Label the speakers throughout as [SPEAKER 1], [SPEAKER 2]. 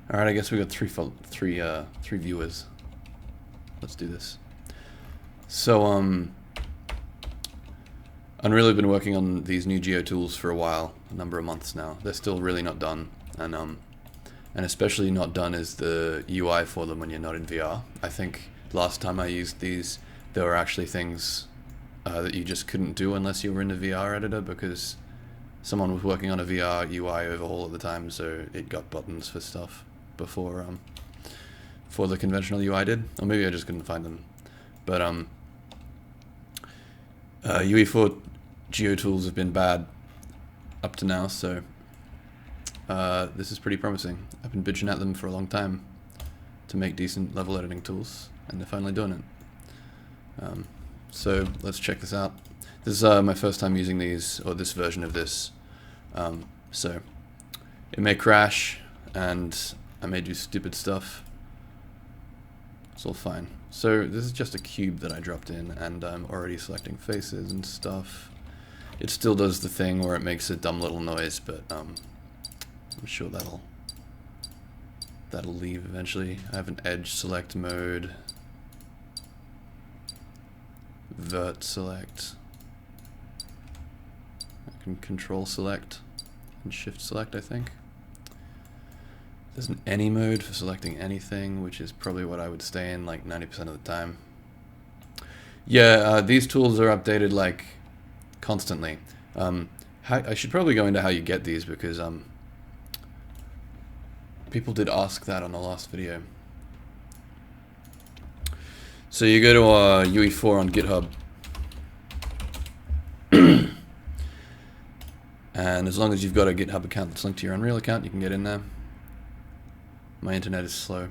[SPEAKER 1] All right, I guess we got three viewers. Let's do this. So Unreal have been working on these new geo tools for a while, a number of months now. They're still really not done, and especially not done is the UI for them when you're not in VR. I think last time I used these, there were actually things that you just couldn't do unless you were in the VR editor, because someone was working on a VR UI overhaul at the time, so it got buttons for stuff before the conventional UI did, or maybe I just couldn't find them. But UE4 GeoTools have been bad up to now, so this is pretty promising. I've been bitching at them for a long time to make decent level editing tools, and they're finally doing it. So let's check this out. This is my first time using these, or this version of this, so it may crash, and I may do stupid stuff. It's all fine. So this is just a cube that I dropped in, and I'm already selecting faces and stuff. It still does the thing where it makes a dumb little noise, but I'm sure that'll leave eventually. I have an edge select mode, vert select. I can control select and shift select, I think. There's an any mode for selecting anything, which is probably what I would stay in like 90% of the time. Yeah, these tools are updated like constantly. I should probably go into how you get these, because people did ask that on the last video. So you go to UE4 on GitHub, and as long as you've got a GitHub account that's linked to your Unreal account, you can get in there. My internet is slow.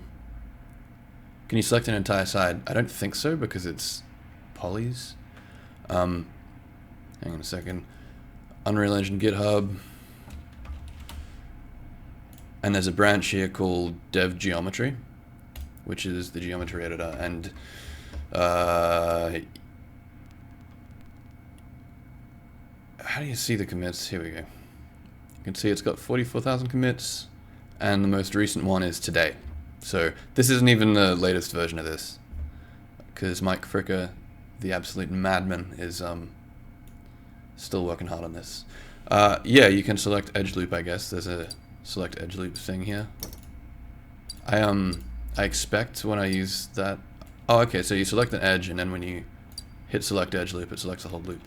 [SPEAKER 1] Can you select an entire side? I don't think so, because it's polys. Hang on a second. Unreal Engine GitHub. And there's a branch here called Dev Geometry, which is the geometry editor. And how do you see the commits? Here we go. You can see it's got 44,000 commits. And the most recent one is today. So this isn't even the latest version of this, because Mike Fricker, the absolute madman, is still working hard on this. Yeah, you can select edge loop, I guess. There's a select edge loop thing here. I expect when I use that... Oh, okay, so you select an edge, and then when you hit select edge loop, it selects the whole loop.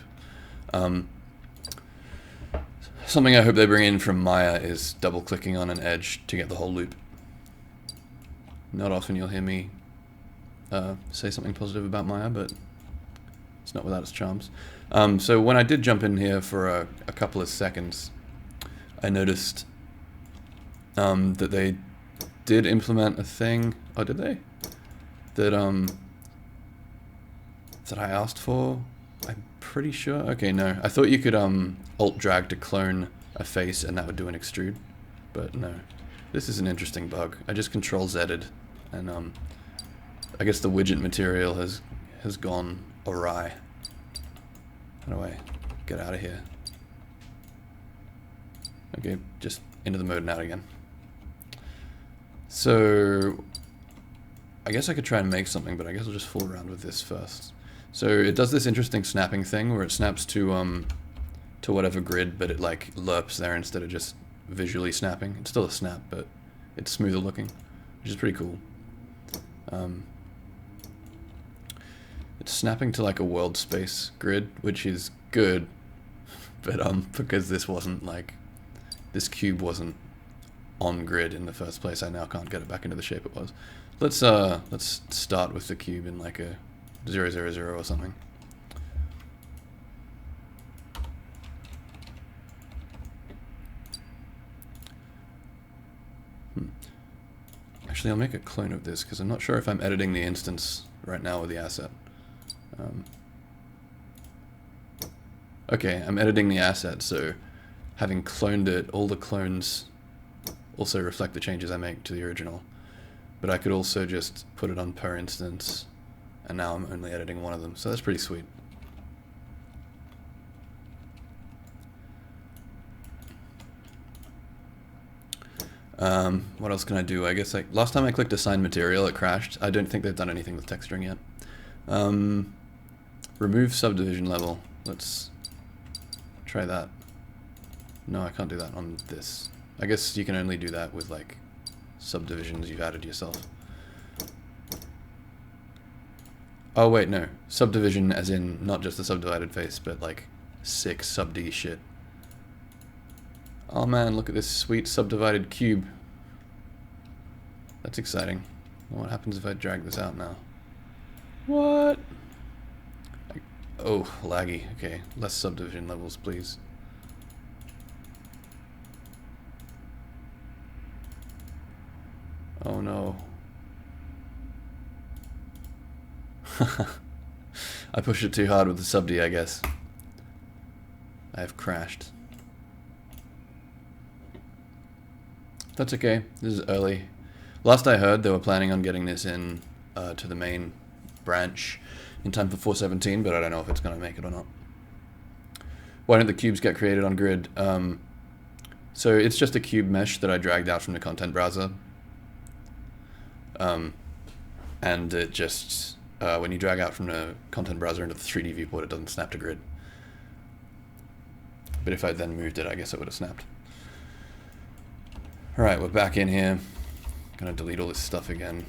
[SPEAKER 1] Something I hope they bring in from Maya is double-clicking on an edge to get the whole loop. Not often you'll hear me say something positive about Maya, but it's not without its charms. So when I did jump in here for a couple of seconds, I noticed that they did implement a thing. Oh, did they? That I asked for. I'm pretty sure. Okay, no. I thought you could alt drag to clone a face and that would do an extrude, but no. This is an interesting bug. I just control Z'd, and I guess the widget material has gone awry. How do I get out of here? Okay, just into the mode and out again. So I guess I could try and make something, but I guess I'll just fool around with this first. So it does this interesting snapping thing where it snaps to whatever grid, but it like lerps there instead of just visually snapping. It's still a snap, but it's smoother looking, which is pretty cool. It's snapping to like a world space grid, which is good, but because this cube wasn't on grid in the first place, I now can't get it back into the shape it was. Let's start with the cube in like a 0, 0, 0 or something. Actually, I'll make a clone of this because I'm not sure if I'm editing the instance right now or the asset. Okay, I'm editing the asset, so having cloned it, all the clones also reflect the changes I make to the original. But I could also just put it on per instance, and now I'm only editing one of them, so that's pretty sweet. What else can I do? I guess like last time I clicked assign material, it crashed. I don't think they've done anything with texturing yet. Remove subdivision level. Let's try that. No, I can't do that on this. I guess you can only do that with like subdivisions you've added yourself. Oh wait, no. Subdivision as in not just the subdivided face, but like sick sub-D shit. Oh man, look at this sweet subdivided cube. That's exciting. What happens if I drag this out now? What? Oh, laggy. Okay, less subdivision levels, please. Oh no. I pushed it too hard with the sub-D, I guess. I have crashed. That's okay. This is early. Last I heard, they were planning on getting this in to the main branch in time for 4.17, but I don't know if it's going to make it or not. Why don't the cubes get created on grid? So it's just a cube mesh that I dragged out from the content browser. And it just, when you drag out from the content browser into the 3D viewport, it doesn't snap to grid. But if I then moved it, I guess it would have snapped. Alright, we're back in here. Gonna delete all this stuff again.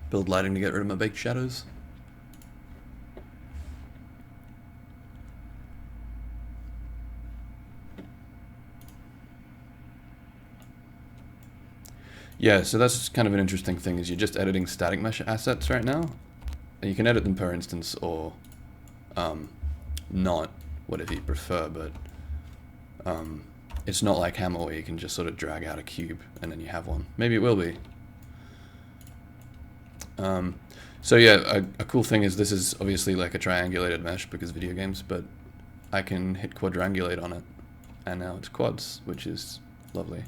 [SPEAKER 1] Build lighting to get rid of my baked shadows. Yeah, so that's kind of an interesting thing, is you're just editing static mesh assets right now. And you can edit them per instance or not, whatever you prefer, but it's not like Hammer where you can just sort of drag out a cube and then you have one. Maybe it will be. So yeah, a cool thing is this is obviously like a triangulated mesh because video games, but I can hit quadrangulate on it and now it's quads, which is lovely.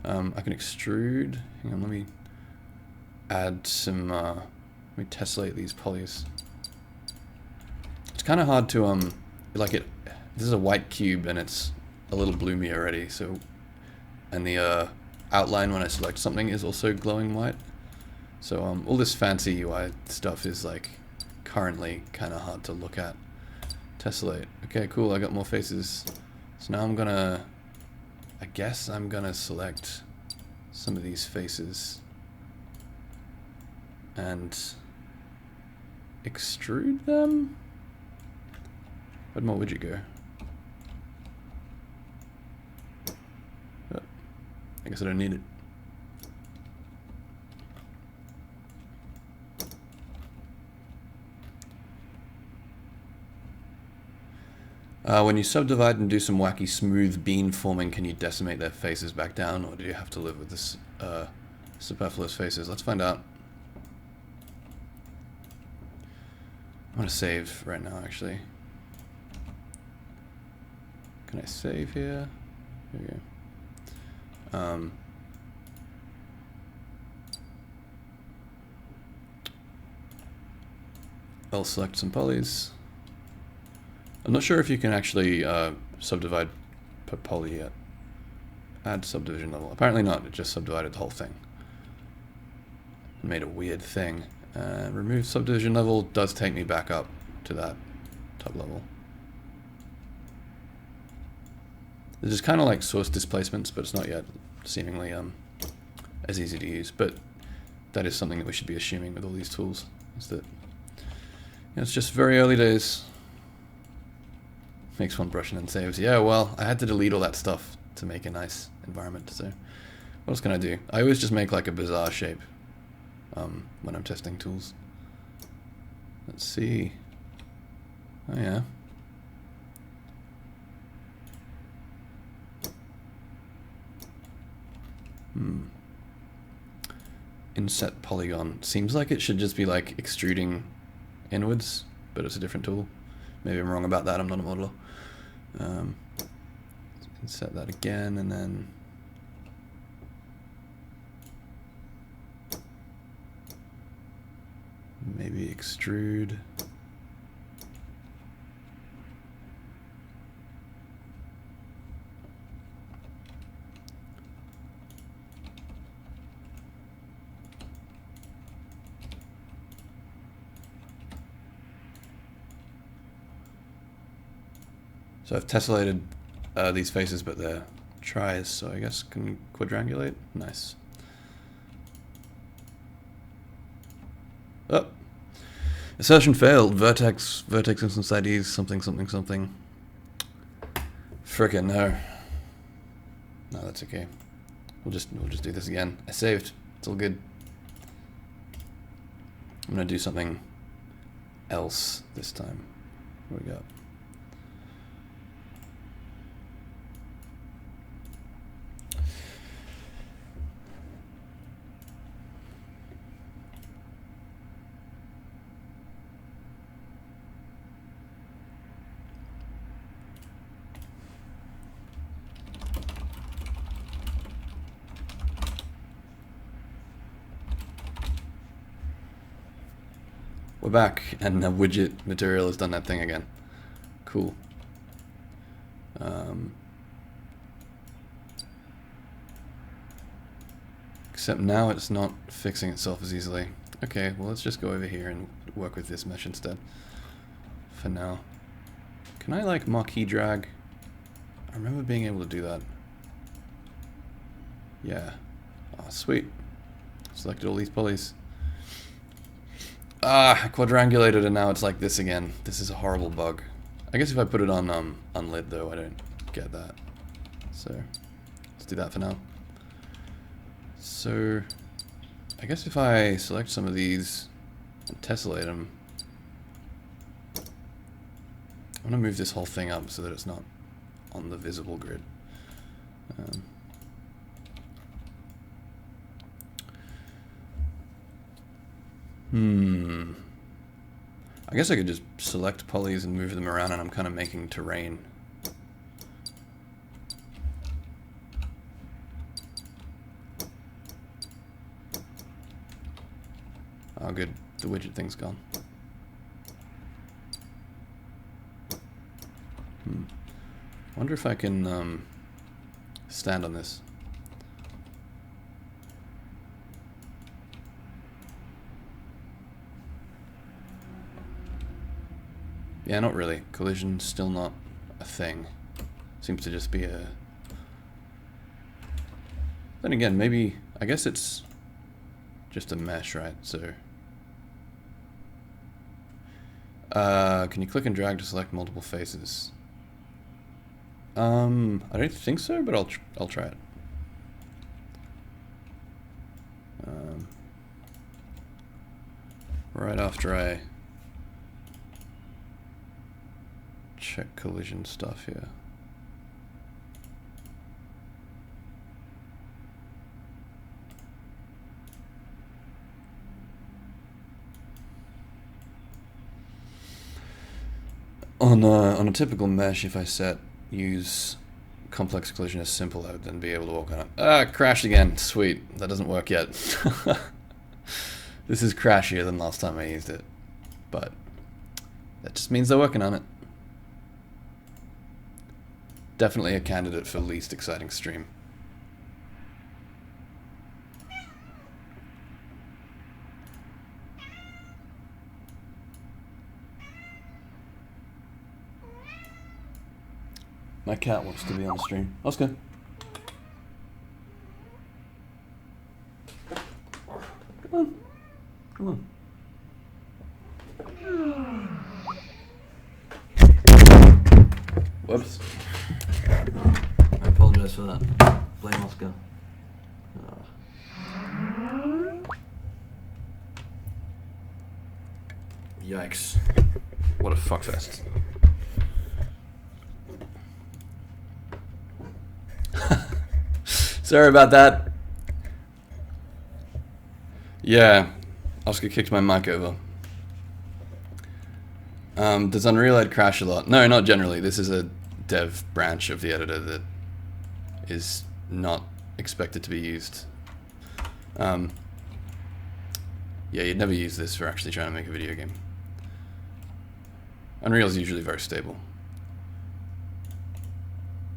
[SPEAKER 1] I can extrude. Hang on, let me add some, let me tessellate these polys. It's kind of hard to, like this is a white cube and it's a little bloomy already, so, and the outline when I select something is also glowing white. So all this fancy UI stuff is like currently kind of hard to look at. Tessellate. Okay, cool, I got more faces. So now I'm gonna, I guess I'm gonna select some of these faces and extrude them? Where'd my widget go? Oh, I guess I don't need it. When you subdivide and do some wacky smooth bean forming, can you decimate their faces back down, or do you have to live with this superfluous faces? Let's find out. I want to save right now, actually. Can I save here? There we go. I'll select some polys. I'm not sure if you can actually subdivide per poly yet. Add subdivision level. Apparently not, it just subdivided the whole thing. It made a weird thing. Remove subdivision level does take me back up to that top level. This is kind of like source displacements, but it's not yet seemingly as easy to use. But that is something that we should be assuming with all these tools, is that it's just very early days. Makes one brush and then saves. Yeah, well, I had to delete all that stuff to make a nice environment, so what else can I do? I always just make like a bizarre shape when I'm testing tools. Let's see. Oh yeah. Inset polygon. Seems like it should just be like extruding inwards, but it's a different tool. Maybe I'm wrong about that, I'm not a modeler. Set that again, and then maybe extrude. So I've tessellated these faces, but they're tries, so I guess can quadrangulate. Nice. Oh, assertion failed. Vertex instance IDs something something something. Frickin' no. No, that's okay. We'll just do this again. I saved. It's all good. I'm gonna do something else this time. What do we got? We're back, and the widget material has done that thing again. Cool. Except now it's not fixing itself as easily. Okay, well let's just go over here and work with this mesh instead. For now. Can I like marquee drag? I remember being able to do that. Yeah. Oh, sweet. Selected all these polys. Ah, I quadrangulated and now it's like this again. This is a horrible bug. I guess if I put it on unlit though, I don't get that. So, let's do that for now. So, I guess if I select some of these and tessellate them, I'm going to move this whole thing up so that it's not on the visible grid. I guess I could just select polys and move them around, and I'm kind of making terrain. Oh good, the widget thing's gone. Wonder if I can stand on this. Yeah, not really. Collision's still not a thing. Seems to just be a... Then again, maybe... I guess it's just a mesh, right? So... can you click and drag to select multiple faces? I don't think so, but I'll try it. Right after I check collision stuff here. On a typical mesh, if I set use complex collision as simple, I would then be able to walk on it. Ah, crashed again. Sweet. That doesn't work yet. This is crashier than last time I used it, but that just means they're working on it. Definitely a candidate for least exciting stream. My cat wants to be on the stream. Oscar. Come on. Come on. Whoops. I apologize for that. Blame Oscar. Yikes. What a fuckfest. Sorry about that. Yeah, Oscar kicked my mic over. Does Unreal Ed crash a lot? No, not generally. This is a dev branch of the editor that is not expected to be used. Yeah, you'd never use this for actually trying to make a video game. Unreal is usually very stable.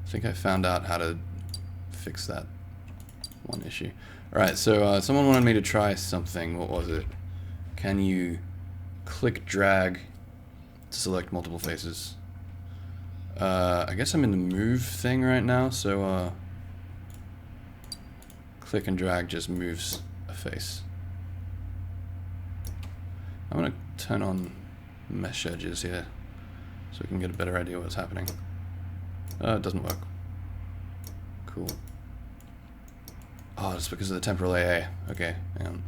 [SPEAKER 1] I think I found out how to fix that one issue. Alright, so someone wanted me to try something. What was it? Can you click drag to select multiple faces? I guess I'm in the move thing right now, so click and drag just moves a face. I'm going to turn on mesh edges here so we can get a better idea what's happening. It doesn't work. Cool. Oh, it's because of the temporal AA. Okay, hang on.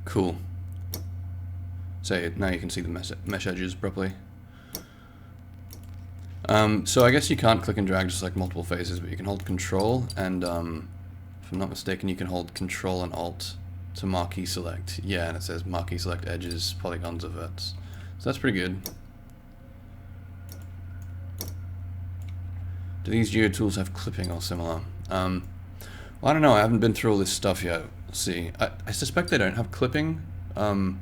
[SPEAKER 1] Cool. So now you can see the mesh edges properly. So I guess you can't click and drag just like multiple faces, but you can hold Control and, if I'm not mistaken, you can hold Control and Alt to marquee select. Yeah, and it says marquee select edges, polygons, or verts. So that's pretty good. Do these geotools have clipping or similar? Well, I don't know. I haven't been through all this stuff yet. Let's see. I suspect they don't have clipping, because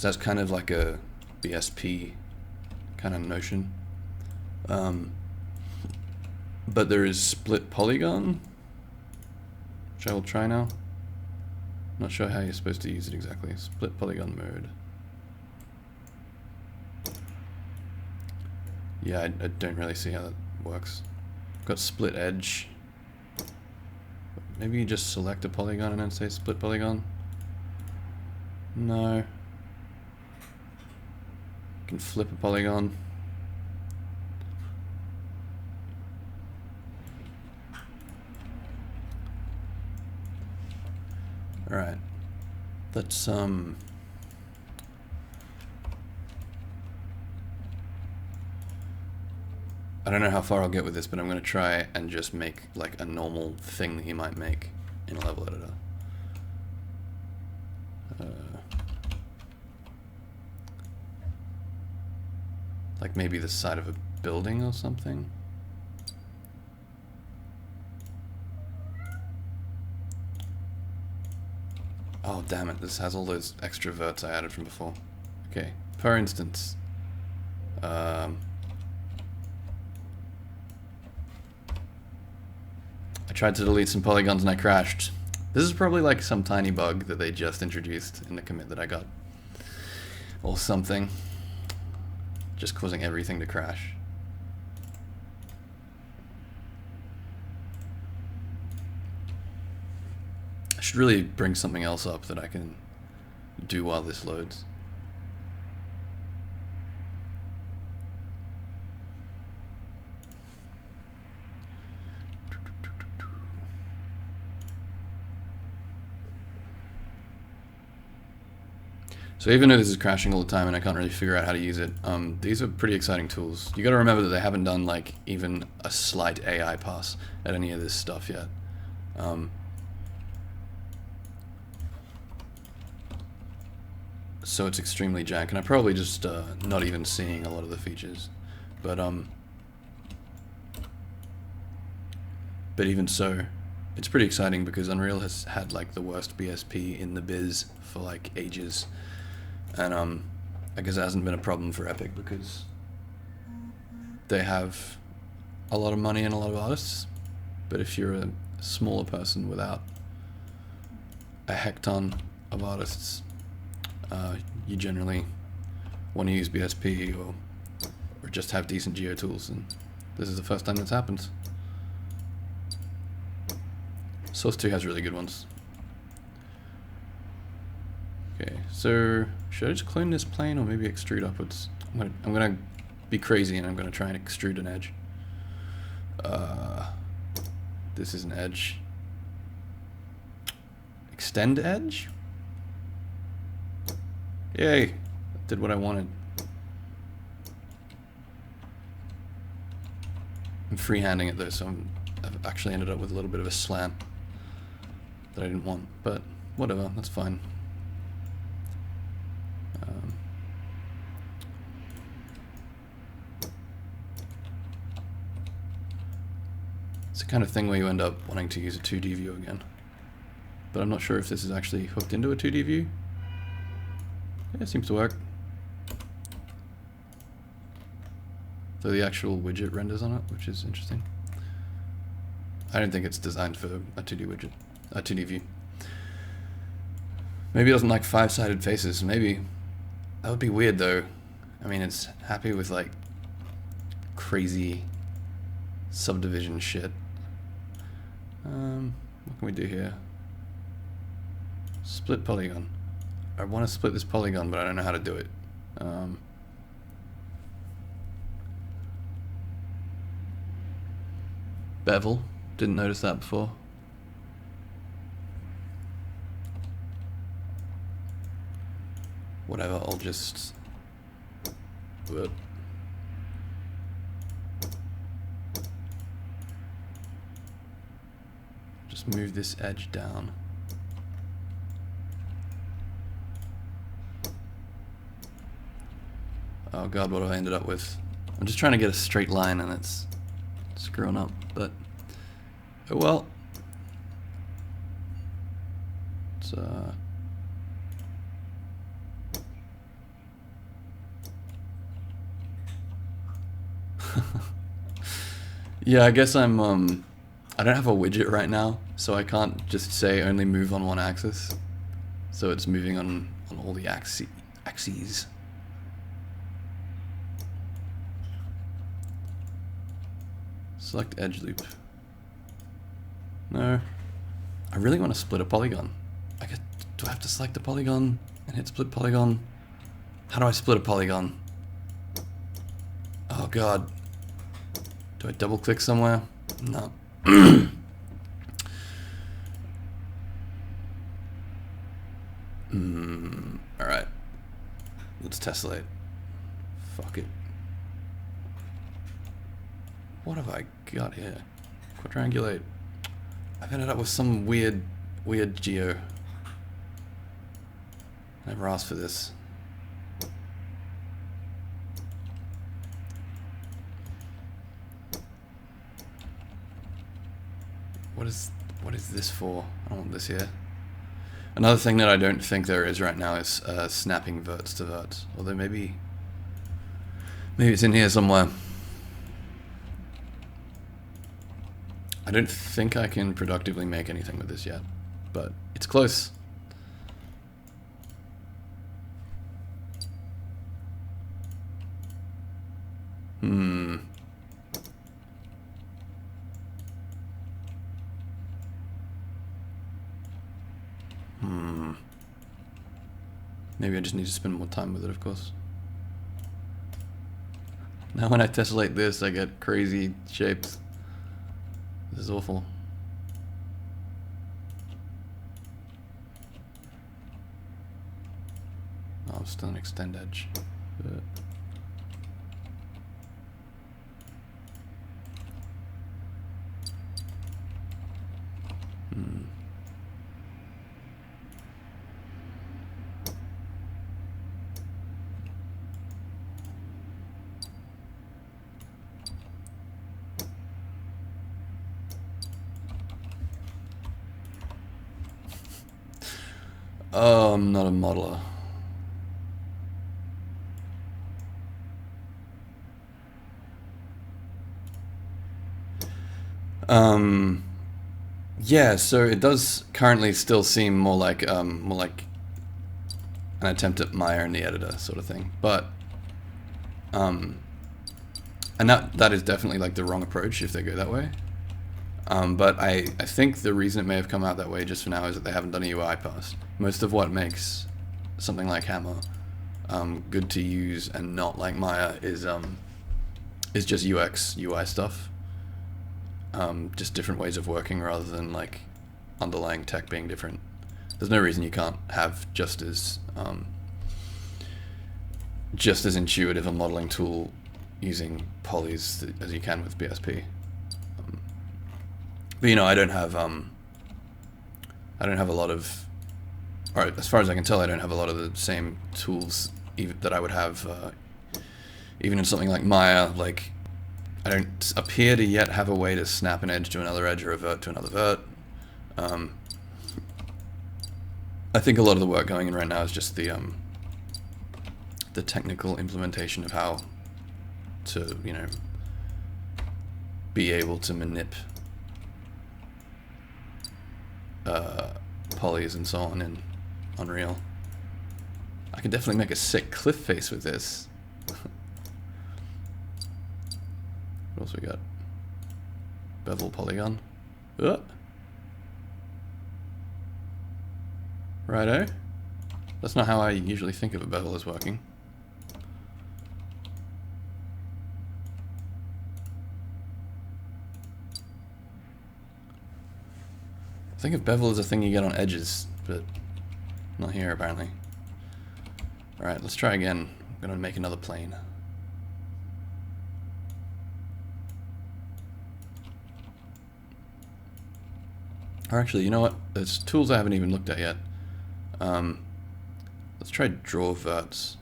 [SPEAKER 1] that's kind of like a BSP kind of notion. But there is split polygon, which I will try now. Not sure how you're supposed to use it exactly. Split polygon mode. Yeah, I don't really see how that works. Got split edge. Maybe you just select a polygon and then say split polygon. No. You can flip a polygon. Alright. Let's I don't know how far I'll get with this, but I'm going to try and just make like a normal thing that you might make in a level editor. Like maybe the side of a building or something. Oh damn it, this has all those extra verts I added from before. Okay, for instance, I tried to delete some polygons and I crashed. This is probably like some tiny bug that they just introduced in the commit that I got. Or something. Just causing everything to crash. I should really bring something else up that I can do while this loads. So even though this is crashing all the time and I can't really figure out how to use it, these are pretty exciting tools. You gotta remember that they haven't done like even a slight AI pass at any of this stuff yet. So it's extremely jank, and I'm probably just not even seeing a lot of the features. But even so, it's pretty exciting because Unreal has had like the worst BSP in the biz for like ages. And I guess it hasn't been a problem for Epic because they have a lot of money and a lot of artists. But if you're a smaller person without a heck ton of artists, you generally want to use BSP or just have decent geo tools, and this is the first time that's happened. Source 2 has really good ones. Okay, so should I just clone this plane or maybe extrude upwards? I'm gonna be crazy and I'm gonna try and extrude an edge. This is an edge. Extend edge? Yay! Did what I wanted. I'm freehanding it though, so I've actually ended up with a little bit of a slant that I didn't want, but whatever, that's fine. It's the kind of thing where you end up wanting to use a 2D view again. But I'm not sure if this is actually hooked into a 2D view. Yeah, it seems to work. So the actual widget renders on it, which is interesting. I don't think it's designed for a 2D widget, a 2D view. Maybe it doesn't like 5-sided faces. Maybe. That would be weird though. I mean, it's happy with like crazy subdivision shit. What can we do here? Split polygon. I want to split this polygon, but I don't know how to do it. Bevel. Didn't notice that before. Whatever, I'll just... Whoop. Just move this edge down. Oh god, what have I ended up with? I'm just trying to get a straight line and it's screwing up, but oh well. It's yeah, I guess I'm I don't have a widget right now, so I can't just say only move on one axis. So it's moving on all the axes. Select edge loop. No. I really want to split a polygon. Do I have to select a polygon and hit split polygon? How do I split a polygon? Oh god. Do I double click somewhere? No. Alright. Let's tessellate. Fuck it. What have I got here? Quadrangulate. I've ended up with some weird geo. Never asked for this. What is this for? I don't want this here. Another thing that I don't think there is right now is snapping verts to verts. Although maybe it's in here somewhere. I don't think I can productively make anything with this yet, but it's close. Maybe I just need to spend more time with it, of course. Now when I tessellate this, I get crazy shapes. This is awful. Oh, I'm still an extend edge. But oh, I'm not a modeler. Yeah, so it does currently still seem more like an attempt at Maya in the editor sort of thing, but and that is definitely like the wrong approach if they go that way. But I think the reason it may have come out that way just for now is that they haven't done a UI pass. Most of what makes something like Hammer good to use and not like Maya is just UX, UI stuff. Just different ways of working rather than like underlying tech being different. There's no reason you can't have just as intuitive a modeling tool using polys as you can with BSP. But you know, I don't have a lot of, or as far as I can tell, I don't have a lot of the same tools that I would have even in something like Maya. Like, I don't appear to yet have a way to snap an edge to another edge or a vert to another vert. I think a lot of the work going in right now is just the technical implementation of how to, you know, be able to manip polys and so on in Unreal. I can definitely make a sick cliff face with this. What else we got? Bevel Polygon. Righto. That's not how I usually think of a bevel as working. I think of bevel as a thing you get on edges, but not here apparently. Alright, let's try again. I'm gonna make another plane. Or actually, you know what? There's tools I haven't even looked at yet. Let's try draw verts.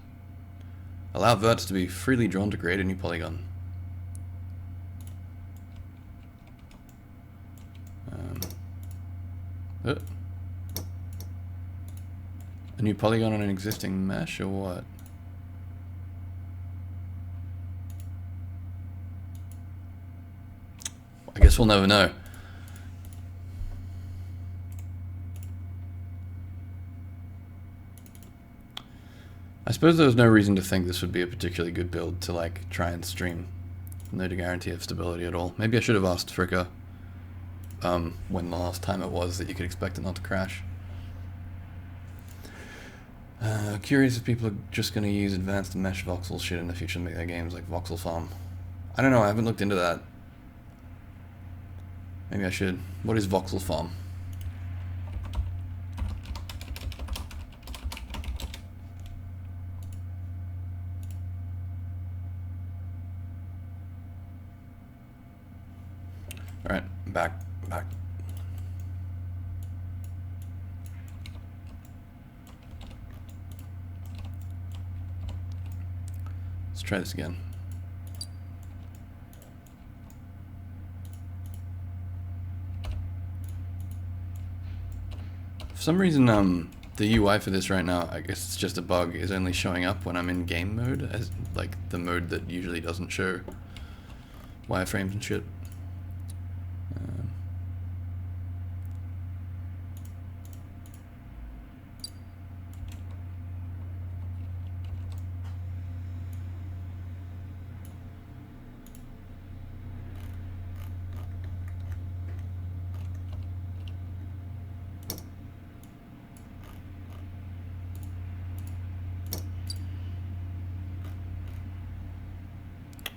[SPEAKER 1] Allow verts to be freely drawn to create a new polygon. A new polygon on an existing mesh, or what? I guess we'll never know. I suppose there was no reason to think this would be a particularly good build to like try and stream. No guarantee of stability at all. Maybe I should have asked Fricka when the last time it was that you could expect it not to crash. Curious if people are just going to use advanced mesh voxel shit in the future to make their games like Voxel Farm. I don't know, I haven't looked into that. Maybe I should. What is Voxel Farm? Alright, back. Let's try this again. For some reason, the UI for this right now, I guess it's just a bug, is only showing up when I'm in game mode, as like the mode that usually doesn't show wireframes and shit.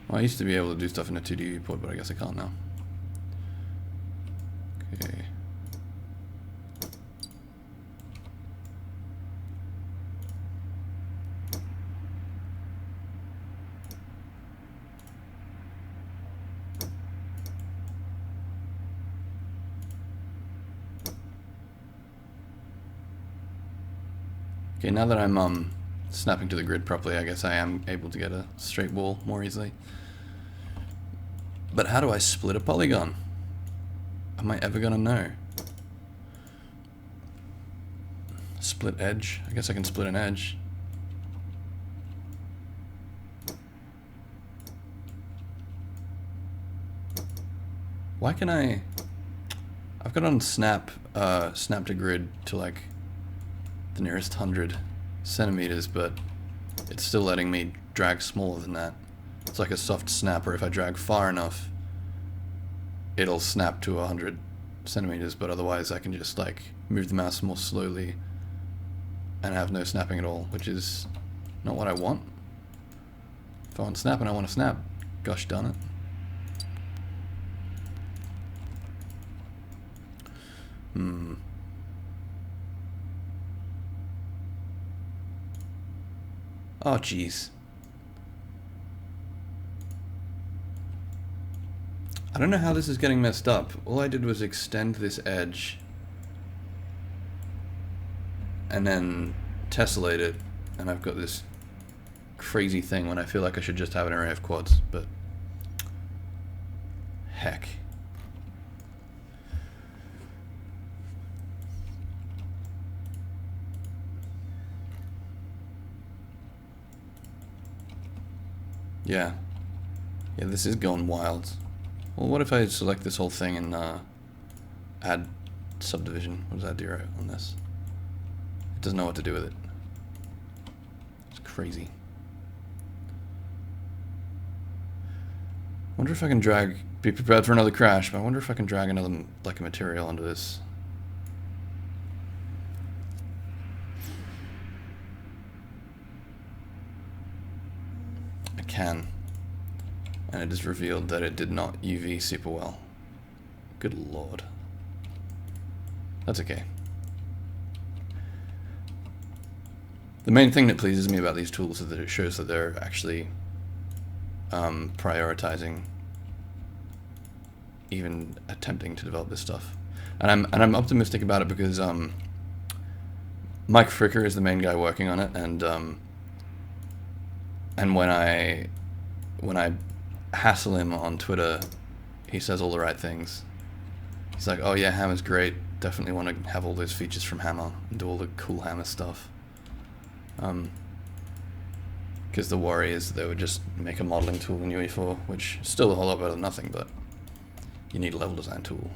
[SPEAKER 1] Well, I used to be able to do stuff in a 2D viewport, but I guess I can't now. Okay. Okay, now that I'm snapping to the grid properly, I guess I am able to get a straight wall more easily. But how do I split a polygon? Am I ever gonna know? Split edge? I guess I can split an edge. Why can I... I've got on snap to grid to like the nearest 100 centimeters, but it's still letting me drag smaller than that. It's like a soft snap, or if I drag far enough, it'll snap to 100 centimeters, but otherwise I can just like move the mouse more slowly and have no snapping at all, which is not what I want. If I want to snap and I want to snap, gosh darn it. Oh jeez. I don't know how this is getting messed up. All I did was extend this edge and then tessellate it, and I've got this crazy thing when I feel like I should just have an array of quads, but heck. Yeah. Yeah, this is going wild. Well, what if I select this whole thing and add subdivision? What does that do right on this? It doesn't know what to do with it. It's crazy. Wonder if I can drag, be prepared for another crash, but I wonder if I can drag another, like, a material onto this. I can. And it is revealed that it did not UV super well. Good lord. That's okay. The main thing that pleases me about these tools is that it shows that they're actually prioritizing even attempting to develop this stuff. And I'm optimistic about it because Mike Fricker is the main guy working on it, and when I hassle him on Twitter, he says all the right things. He's like, oh yeah, Hammer's great, definitely want to have all those features from Hammer and do all the cool Hammer stuff. Because the worry is they would just make a modeling tool in UE4, which is still a whole lot better than nothing, but you need a level design tool.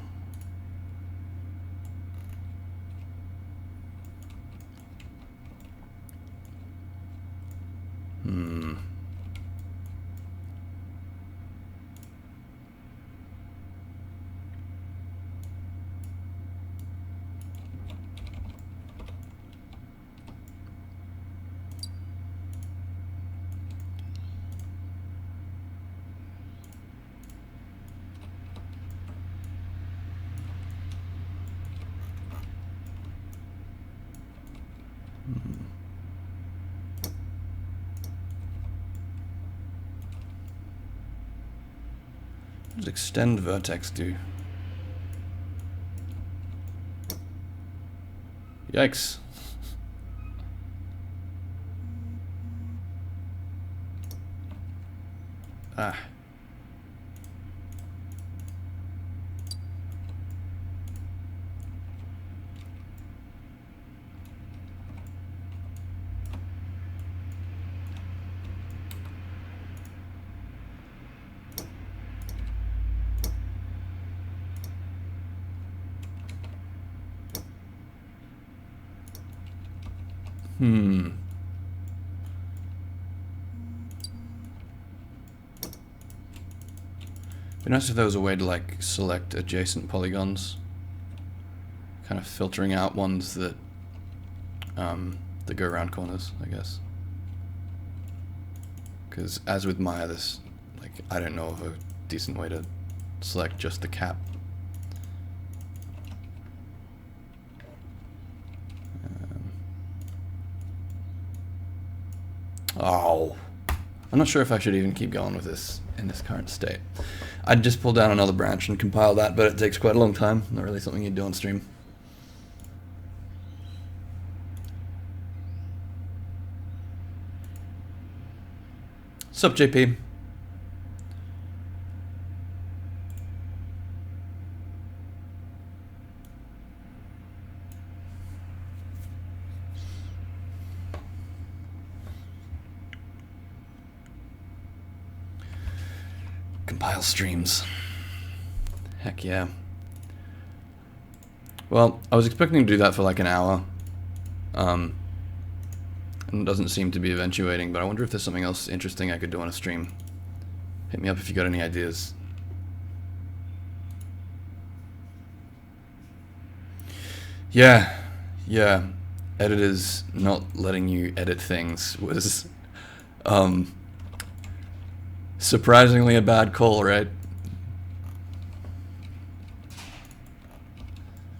[SPEAKER 1] What does extend vertex do? Yikes. Ah. It'd be nice if there was a way to like select adjacent polygons, kind of filtering out ones that that go around corners, I guess. Because as with Maya, this, like, I don't know of a decent way to select just the cap. Oh, I'm not sure if I should even keep going with this in this current state. I'd just pull down another branch and compile that, but it takes quite a long time. Not really something you'd do on stream. Sup, JP? Compile streams. Heck yeah. Well, I was expecting to do that for like an hour. And it doesn't seem to be eventuating, but I wonder if there's something else interesting I could do on a stream. Hit me up if you got any ideas. Yeah. Editors not letting you edit things was surprisingly a bad call, right?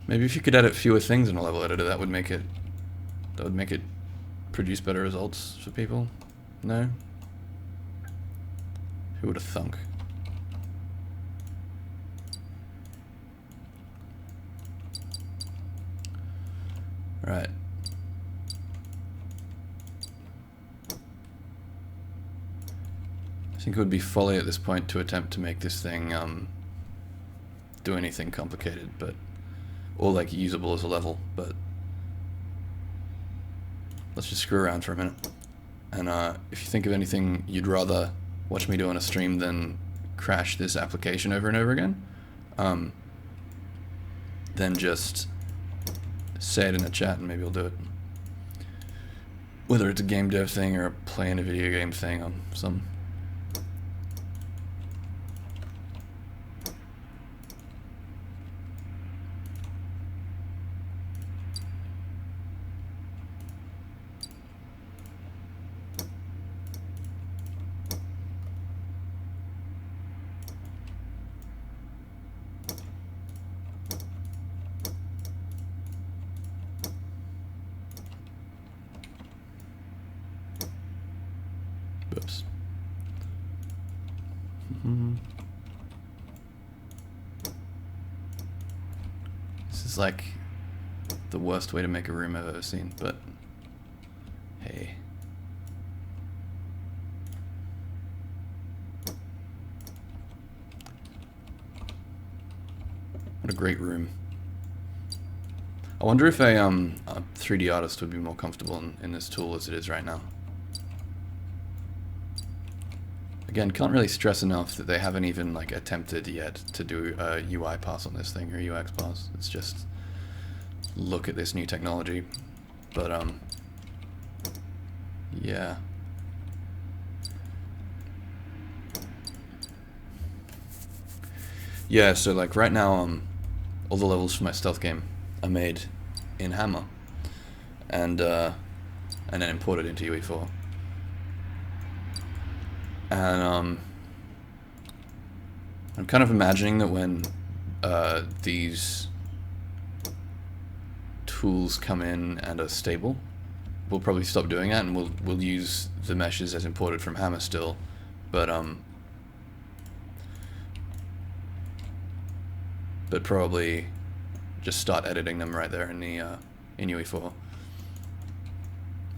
[SPEAKER 1] Maybe if you could edit fewer things in a level editor, that would make it produce better results for people. No? Who would have thunk? Right. I think it would be folly at this point to attempt to make this thing do anything complicated, but or like usable as a level, but let's just screw around for a minute. And if you think of anything you'd rather watch me do on a stream than crash this application over and over again, then just say it in the chat and maybe I'll do it. Whether it's a game dev thing or playing a video game thing on some. Oops. This is like the worst way to make a room I've ever seen, but hey. What a great room. I wonder if a 3D artist would be more comfortable in this tool as it is right now. Again, can't really stress enough that they haven't even like attempted yet to do a UI pass on this thing or UX pass. It's just look at this new technology. But yeah. Yeah, so like right now all the levels for my stealth game are made in Hammer and then imported into UE4. And I'm kind of imagining that when these tools come in and are stable, we'll probably stop doing that and we'll use the meshes as imported from Hammer still, but probably just start editing them right there in the in UE4.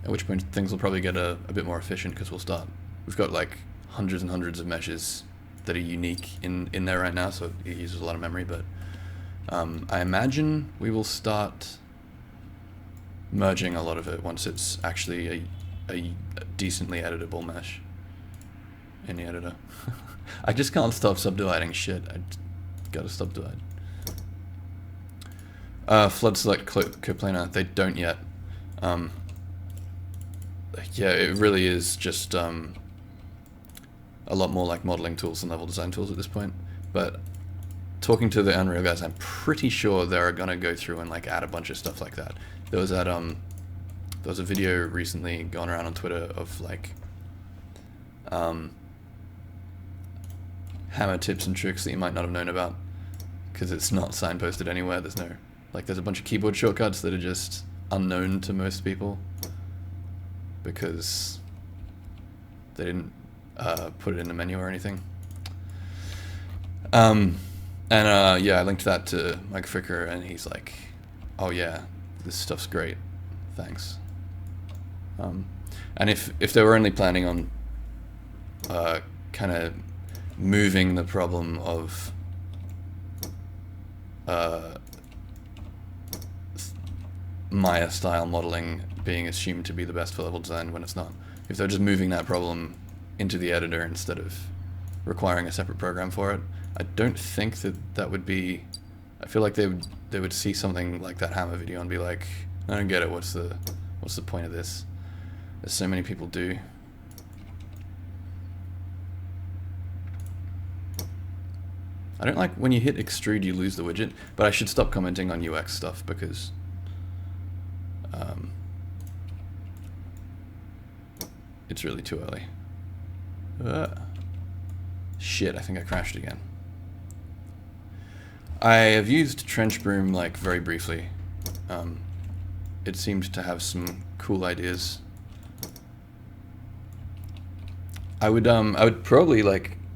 [SPEAKER 1] At which point things will probably get a bit more efficient because we've got like hundreds and hundreds of meshes that are unique in there right now, so it uses a lot of memory, but I imagine we will start merging a lot of it once it's actually a decently editable mesh in the editor. I just can't stop subdividing shit. I gotta stop dividing. Flood select coplanar, they don't yet. Yeah, it really is just a lot more like modeling tools and level design tools at this point. But talking to the Unreal guys, I'm pretty sure they're gonna go through and like add a bunch of stuff like that. There was that there was a video recently going around on Twitter of like Hammer tips and tricks that you might not have known about because it's not signposted anywhere. There's a bunch of keyboard shortcuts that are just unknown to most people because they didn't put it in the menu or anything. Yeah, I linked that to Mike Fricker, and he's like, "Oh yeah, this stuff's great, thanks." And if they were only planning on kind of moving the problem of Maya style modeling being assumed to be the best for level design when it's not, if they're just moving that problem into the editor instead of requiring a separate program for it, I don't think that would be. I feel like they would see something like that Hammer video and be like, I don't get it. What's the point of this? As so many people do. I don't like when you hit extrude you lose the widget, but I should stop commenting on UX stuff because it's really too early. Shit, I think I crashed again. I have used Trenchbroom like very briefly. It seemed to have some cool ideas. I would probably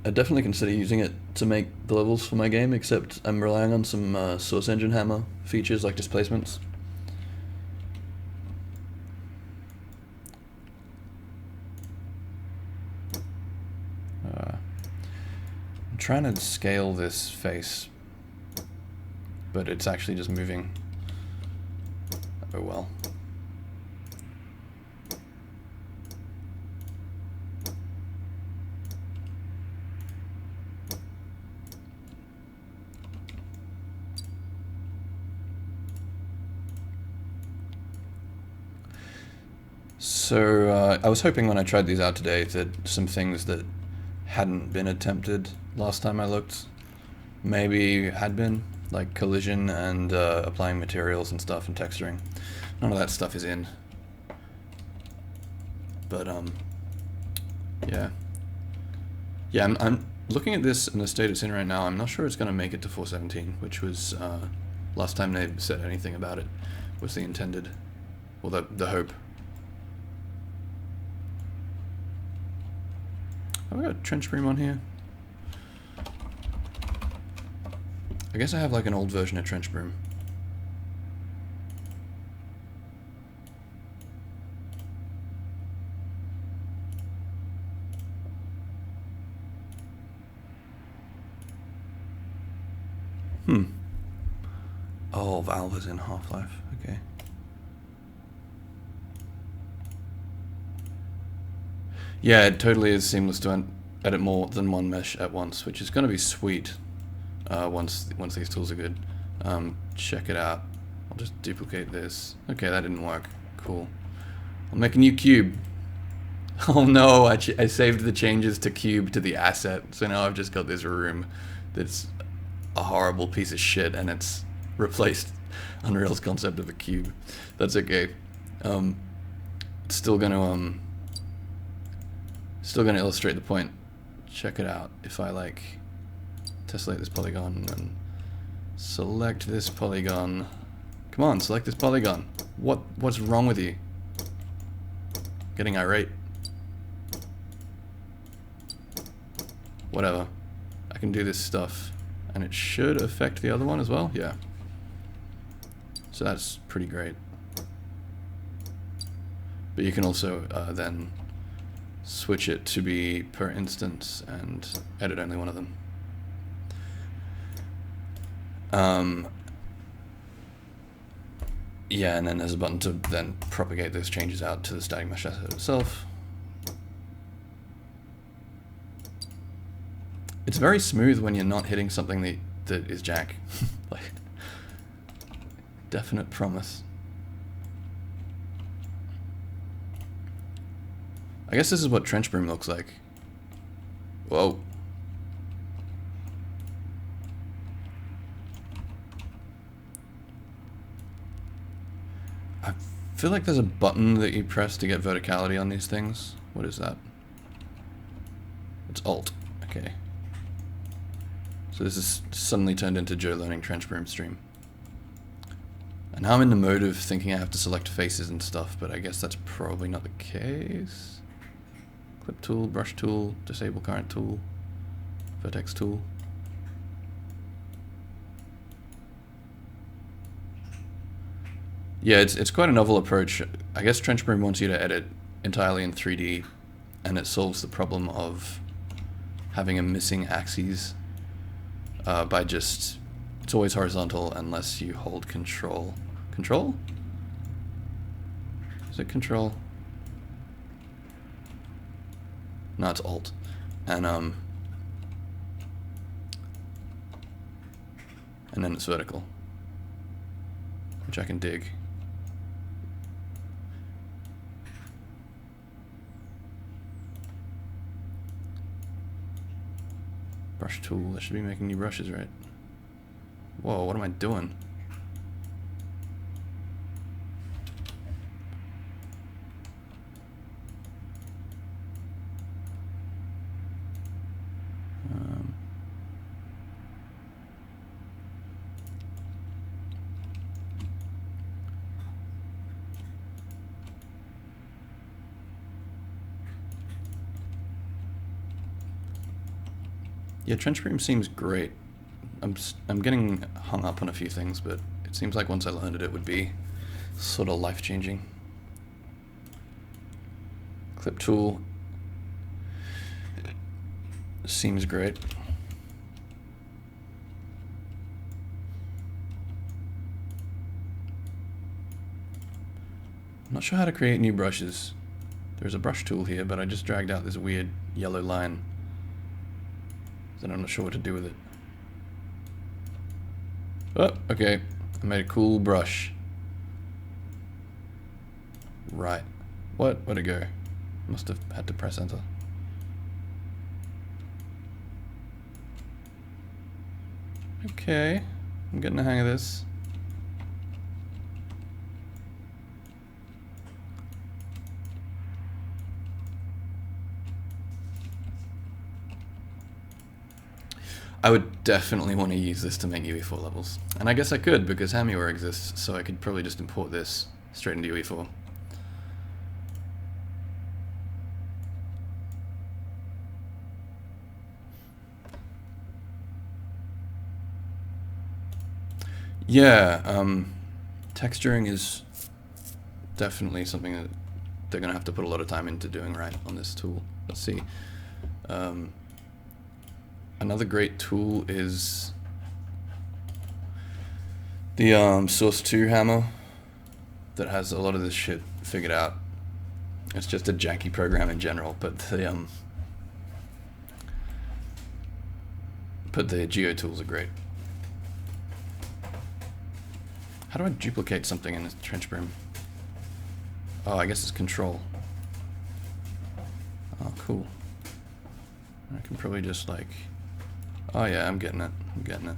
[SPEAKER 1] I'd definitely consider using it to make the levels for my game, except I'm relying on some source engine Hammer features like displacements. I'm trying to scale this face, but it's actually just moving. Oh well. So I was hoping when I tried these out today that some things that hadn't been attempted last time I looked maybe had been, like collision and applying materials and stuff and texturing. None of that stuff is in. But yeah. Yeah, I'm looking at this in the state it's in right now. I'm not sure it's going to make it to 417, which was last time they said anything about it was the intended, or the hope. Have I got Trenchbroom on here? I guess I have like an old version of Trenchbroom. Oh, Valve is in Half-Life. Okay. Yeah, it totally is seamless to edit more than one mesh at once, which is going to be sweet once these tools are good. Check it out. I'll just duplicate this. Okay, that didn't work. Cool. I'll make a new cube. Oh no, I saved the changes to cube to the asset, so now I've just got this room that's a horrible piece of shit, and it's replaced Unreal's concept of a cube. That's okay. It's still gonna illustrate the point. Check it out. If I like tessellate this polygon and select this polygon. Come on, select this polygon. What's wrong with you? Getting irate. Whatever. I can do this stuff, and it should affect the other one as well. Yeah. So that's pretty great. But you can also then switch it to be per instance and edit only one of them. Yeah, and then there's a button to then propagate those changes out to the static mesh asset itself. It's very smooth when you're not hitting something that is Jack. Like, definite promise. I guess this is what Trenchbroom looks like. Whoa. I feel like there's a button that you press to get verticality on these things. What is that? It's Alt. Okay. So this is suddenly turned into Joe learning Trenchbroom stream. And now I'm in the mode of thinking I have to select faces and stuff, but I guess that's probably not the case. Clip tool, brush tool, disable current tool, vertex tool. Yeah, it's quite a novel approach. I guess Trenchbroom wants you to edit entirely in 3D, and it solves the problem of having a missing axes by just, it's always horizontal unless you hold control. Control? Is it control? No, it's Alt. And then it's vertical, which I can dig. Brush tool, that should be making new brushes, right? Whoa, what am I doing? Yeah, Trenchbroom seems great. I'm getting hung up on a few things, but it seems like once I learned it, it would be sort of life-changing. Clip tool seems great. I'm not sure how to create new brushes. There's a brush tool here, but I just dragged out this weird yellow line. Then I'm not sure what to do with it. Oh, okay. I made a cool brush. Right. What? Where'd it go? Must have had to press enter. Okay, I'm getting the hang of this. I would definitely want to use this to make UE4 levels. And I guess I could, because HamiWare exists, so I could probably just import this straight into UE4. Yeah, texturing is definitely something that they're going to have to put a lot of time into doing right on this tool. Let's see. Another great tool is the Source 2 hammer that has a lot of this shit figured out. It's just a janky program in general, but the geo tools are great. How do I duplicate something in this Trenchbroom? Oh, I guess it's Control. Oh, cool. I can probably just like... Oh yeah, I'm getting it. I'm getting it.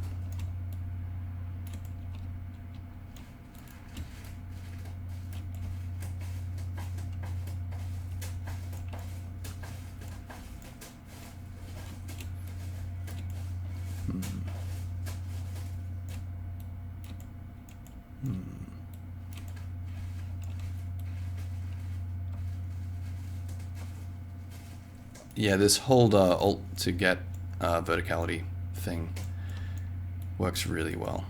[SPEAKER 1] Yeah, this hold Alt to get verticality thing works really well.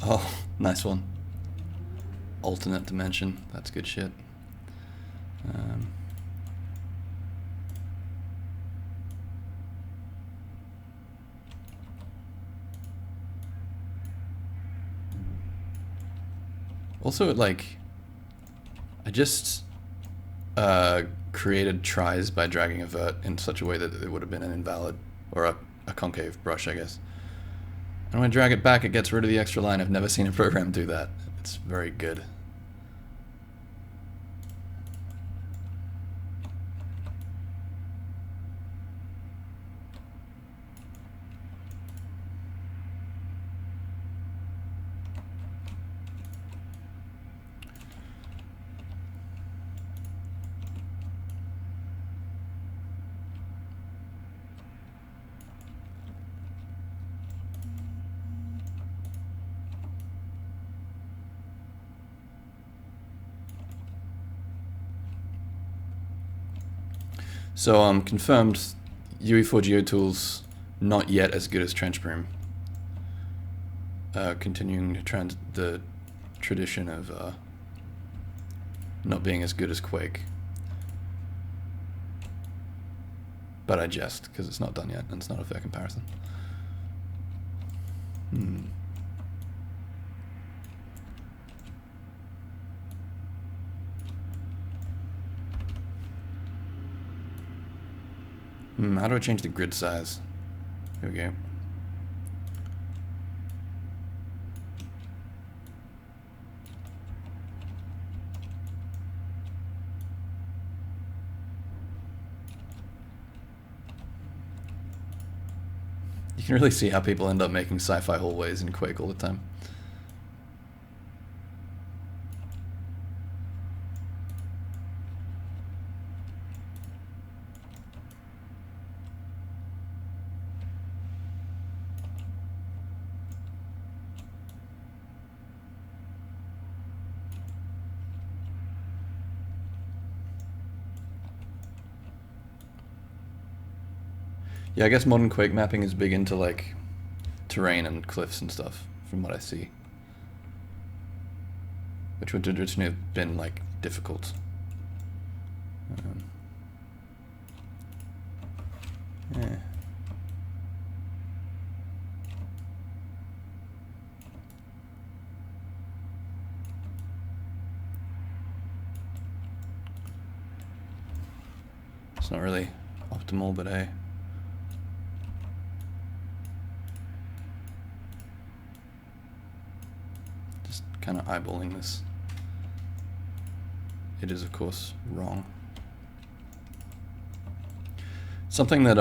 [SPEAKER 1] Oh, nice one. Alternate dimension. That's good shit. Also, like, I just created tries by dragging a vert in such a way that it would have been an invalid, or a concave brush, I guess. And when I drag it back, it gets rid of the extra line. I've never seen a program do that. It's very good. So confirmed, UE4 GeoTools not yet as good as Trenchbroom. Continuing the tradition of not being as good as Quake. But I jest, because it's not done yet, and it's not a fair comparison. How do I change the grid size? Here we go. You can really see how people end up making sci-fi hallways in Quake all the time. Yeah, I guess modern Quake mapping is big into like terrain and cliffs and stuff, from what I see. Which would traditionally have been like difficult. Yeah. It's not really optimal, but hey. Just kind of eyeballing this. It is, of course, wrong. Something that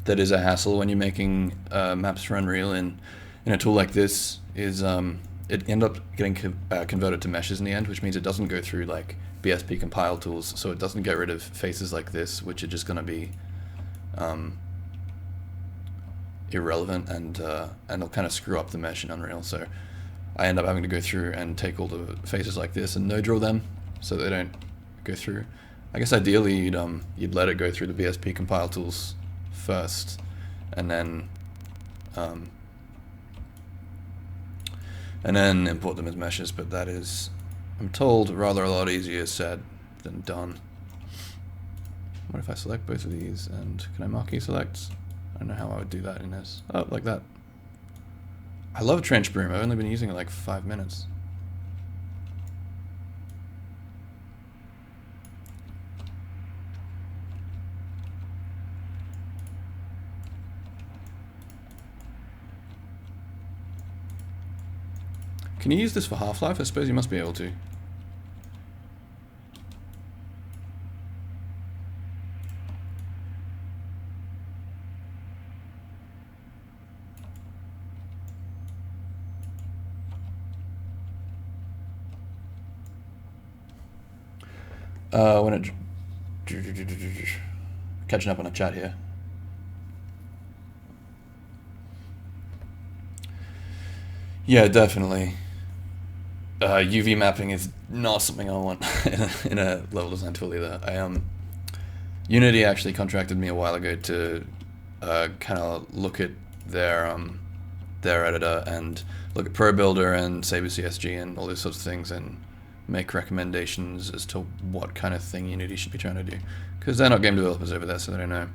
[SPEAKER 1] that is a hassle when you're making maps for Unreal in a tool like this is it end up getting converted to meshes in the end, which means it doesn't go through like BSP compile tools, so it doesn't get rid of faces like this, which are just going to be irrelevant, and it'll kind of screw up the mesh in Unreal. So I end up having to go through and take all the faces like this and no draw them so they don't go through. I guess ideally you'd let it go through the BSP compile tools first, and then import them as meshes. But that is, I'm told, rather a lot easier said than done. What if I select both of these, and can I marquee select? I don't know how I would do that in this. Oh, like that. I love Trenchbroom. I've only been using it like 5 minutes. Can you use this for Half-Life? I suppose you must be able to. When it catching up on a chat here. Yeah, definitely. UV mapping is not something I want in a level design tool either. Unity actually contracted me a while ago to kind of look at their editor and look at Pro Builder and Saber CSG and all those sorts of things and make recommendations as to what kind of thing Unity should be trying to do, because they're not game developers over there, so they don't know.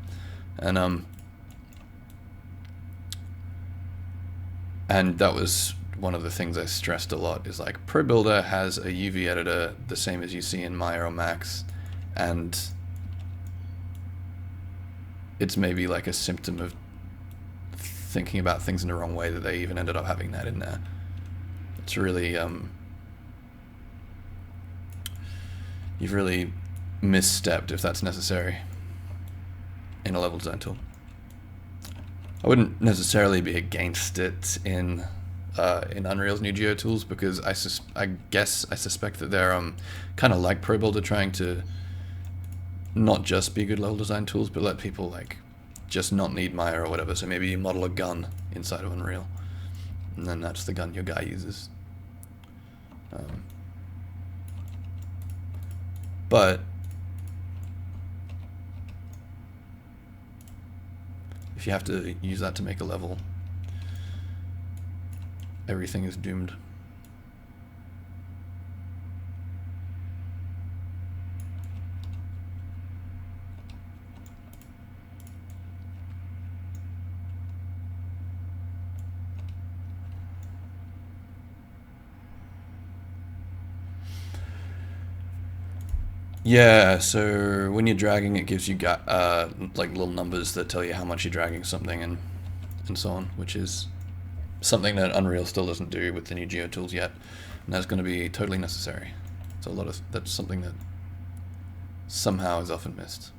[SPEAKER 1] And that was one of the things I stressed a lot, is like Pro Builder has a UV editor the same as you see in Maya or Max, and it's maybe like a symptom of thinking about things in the wrong way that they even ended up having that in there. It's really you've really misstepped if that's necessary in a level design tool. I wouldn't necessarily be against it in Unreal's new Geo tools, because I suspect that they're kind of like Pro Builder, trying to not just be good level design tools, but let people like just not need Maya or whatever. So maybe you model a gun inside of Unreal, and then that's the gun your guy uses. But if you have to use that to make a level, everything is doomed. Yeah, so when you're dragging, it gives you like little numbers that tell you how much you're dragging something and so on, which is something that Unreal still doesn't do with the new Geo tools yet, and that's going to be totally necessary. That's something that somehow is often missed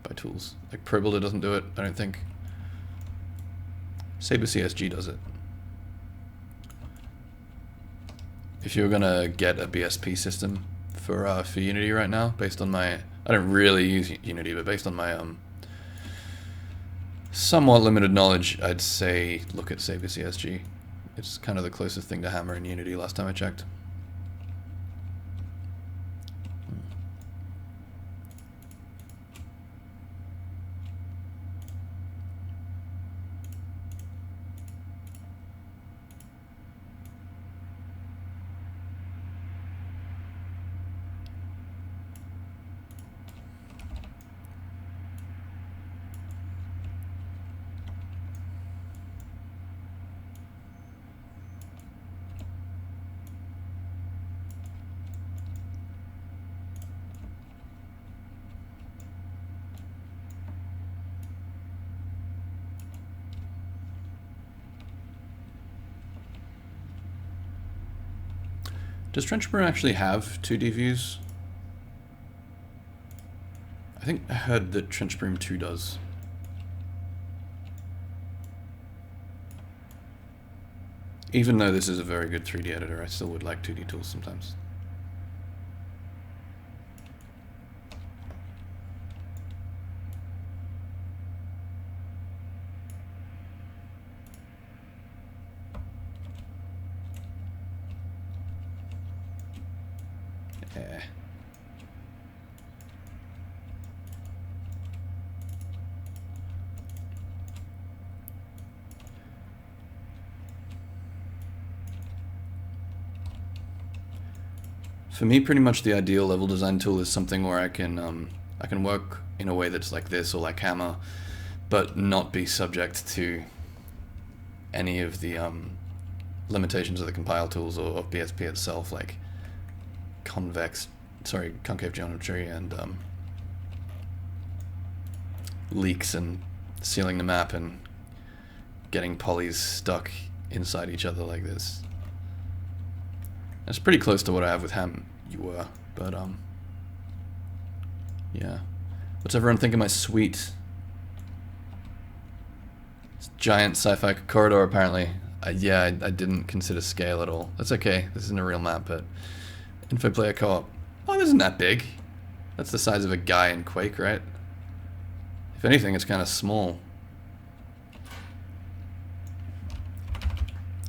[SPEAKER 1] by tools. Like Pro Builder doesn't do it, I don't think. Saber CSG does it. If you were gonna get a BSP system for Unity right now, based on my, I don't really use Unity, but based on my somewhat limited knowledge, I'd say look at Saber CSG. It's kind of the closest thing to Hammer in Unity last time I checked. Does Trenchbroom actually have 2D views? I think I heard that Trenchbroom 2 does. Even though this is a very good 3D editor, I still would like 2D tools sometimes. Yeah. For me, pretty much the ideal level design tool is something where I can work in a way that's like this or like Hammer, but not be subject to any of the limitations of the compile tools or of BSP itself, like concave geometry and leaks and sealing the map and getting polys stuck inside each other like this. That's pretty close to what I have with Ham-UR, but yeah. What's everyone think of my sweet giant sci-fi corridor? Apparently, yeah, I didn't consider scale at all. That's okay. This isn't a real map, but info player co-op. Oh, it isn't that big. That's the size of a guy in Quake, right? If anything, it's kind of small.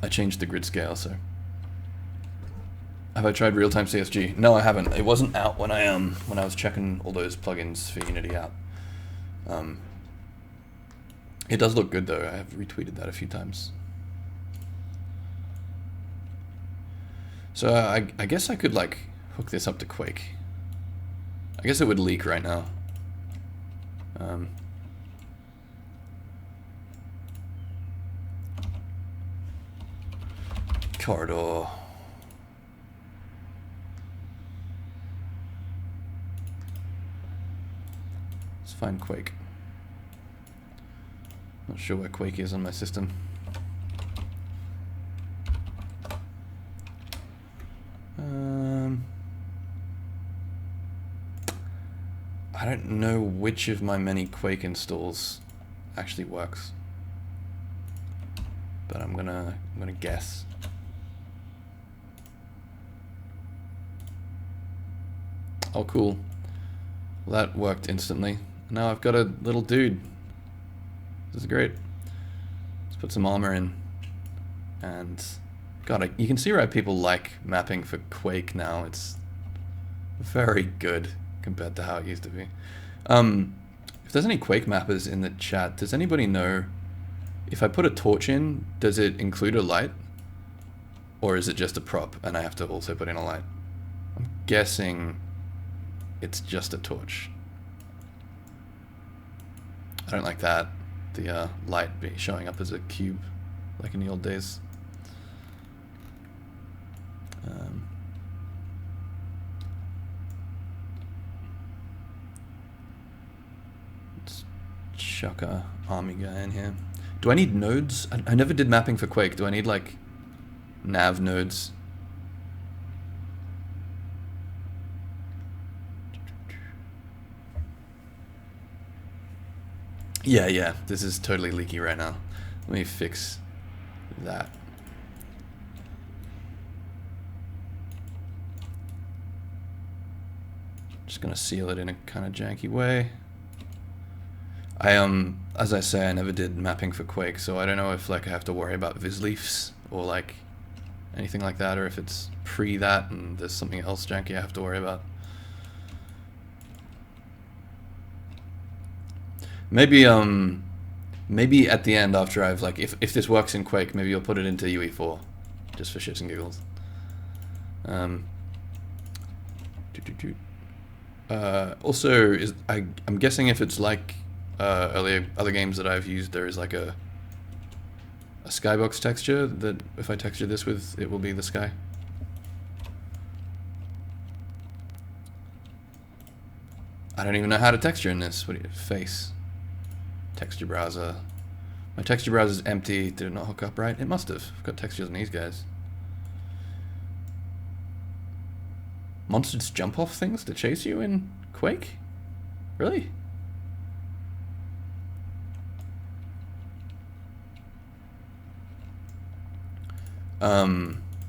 [SPEAKER 1] I changed the grid scale, so. Have I tried real-time CSG? No, I haven't. It wasn't out when I was checking all those plugins for Unity out. It does look good though. I have retweeted that a few times. So I guess I could like hook this up to Quake. I guess it would leak right now. Corridor. Let's find Quake. Not sure where Quake is on my system. I don't know which of my many Quake installs actually works, but I'm gonna guess. Oh, cool. Well, that worked instantly. Now I've got a little dude. This is great. Let's put some armor in. And God, you can see why people like mapping for Quake now. It's very good compared to how it used to be. If there's any Quake mappers in the chat, does anybody know if I put a torch in, does it include a light? Or is it just a prop and I have to also put in a light? I'm guessing it's just a torch. I don't like that. The light be showing up as a cube, like in the old days. Let's chuck a army guy in here. Do I need nodes? I never did mapping for Quake. Do I need like nav nodes? Yeah, this is totally leaky right now. Let me fix that. Just gonna seal it in a kind of janky way. As I say, I never did mapping for Quake, so I don't know if like I have to worry about visleafs or like anything like that, or if it's pre that and there's something else janky I have to worry about. Maybe maybe at the end after I've like if this works in Quake, maybe you'll put it into UE4 just for shits and giggles. Also, I'm guessing if it's like other games that I've used, there is like a skybox texture that if I texture this with, it will be the sky. I don't even know how to texture in this. What do you face? Texture browser. My texture browser is empty. Did it not hook up right? It must have. I've got textures on these guys. Monsters jump off things to chase you in Quake? Really?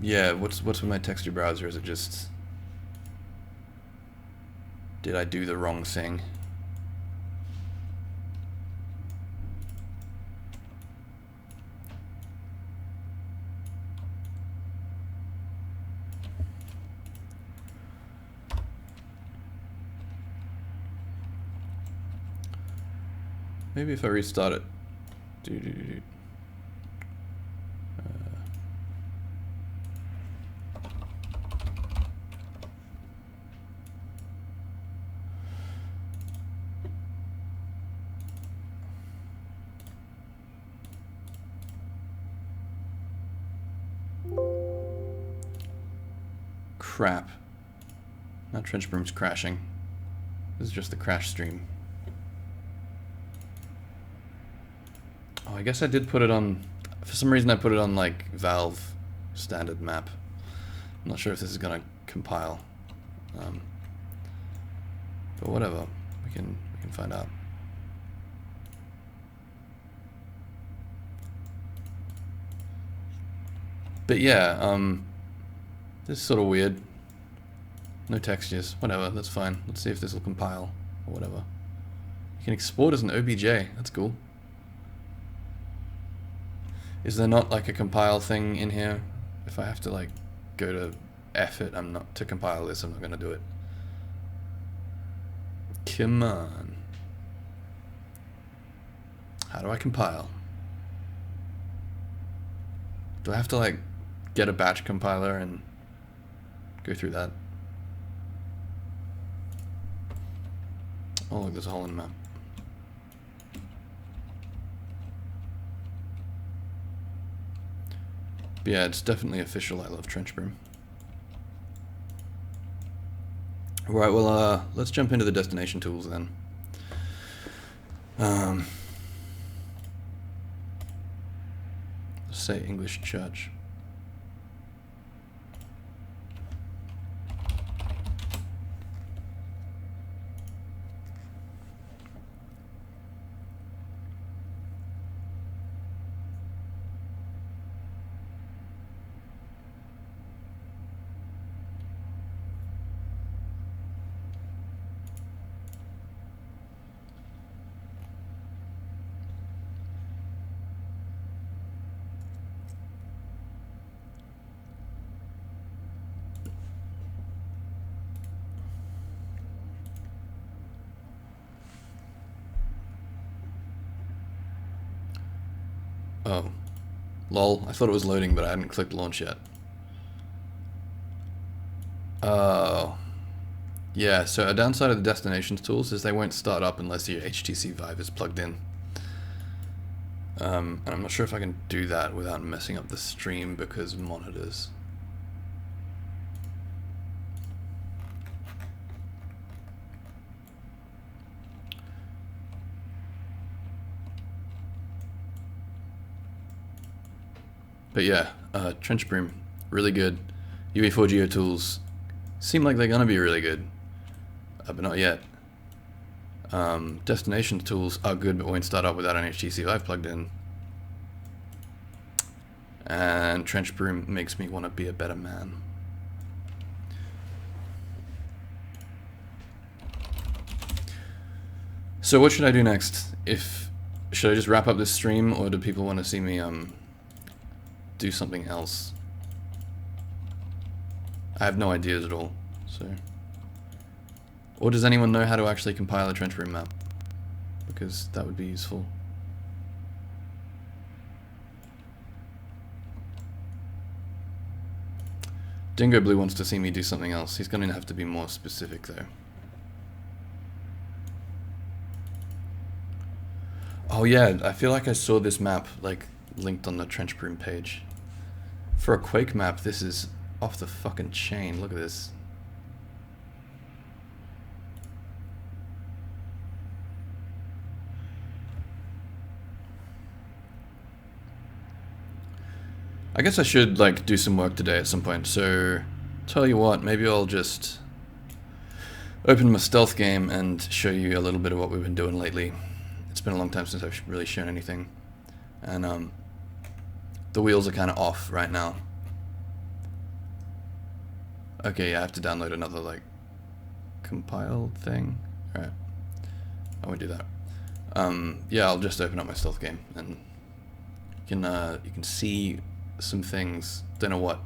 [SPEAKER 1] Yeah, what's with my texture browser? Is it just... Did I do the wrong thing? Maybe if I restart it. Crap. Now Trenchbroom's crashing. This is just the crash stream. Oh, I guess I did put it on... For some reason I put it on like Valve standard map. I'm not sure if this is gonna compile. But whatever. We can find out. But yeah, this is sort of weird. No textures. Whatever, that's fine. Let's see if this will compile or whatever. You can export as an OBJ. That's cool. Is there not like a compile thing in here? If I have to like go to F it, I'm not to compile this, I'm not gonna do it. Come on. How do I compile? Do I have to like get a batch compiler and go through that? Oh look, there's a hole in the map. But yeah, it's definitely official. I love Trenchbroom. Right, well, let's jump into the destination tools then. Let's say English church. Oh. Lol, I thought it was loading, but I hadn't clicked launch yet. Oh. Yeah, so a downside of the destinations tools is they won't start up unless your HTC Vive is plugged in. And I'm not sure if I can do that without messing up the stream because monitors. But yeah, Trenchbroom, really good. UE4 Geo tools seem like they're gonna be really good, but not yet. Destination tools are good, but won't start up without an HTC Vive plugged in. And Trenchbroom makes me want to be a better man. So what should I do next? Should I just wrap up this stream, or do people want to see me do something else? I have no ideas at all, so... Or does anyone know how to actually compile a Trenchbroom map? Because that would be useful. Dingo Blue wants to see me do something else. He's going to have to be more specific, though. Oh yeah, I feel like I saw this map, like, linked on the Trenchbroom page. For a Quake map, this is off the fucking chain. Look at this. I guess I should, like, do some work today at some point, so... Tell you what, maybe I'll just... open my stealth game and show you a little bit of what we've been doing lately. It's been a long time since I've really shown anything. And, the wheels are kind of off right now. Okay, yeah, I have to download another, like, compile thing. Alright. I won't do that. Yeah, I'll just open up my stealth game, and you can see some things. Don't know what.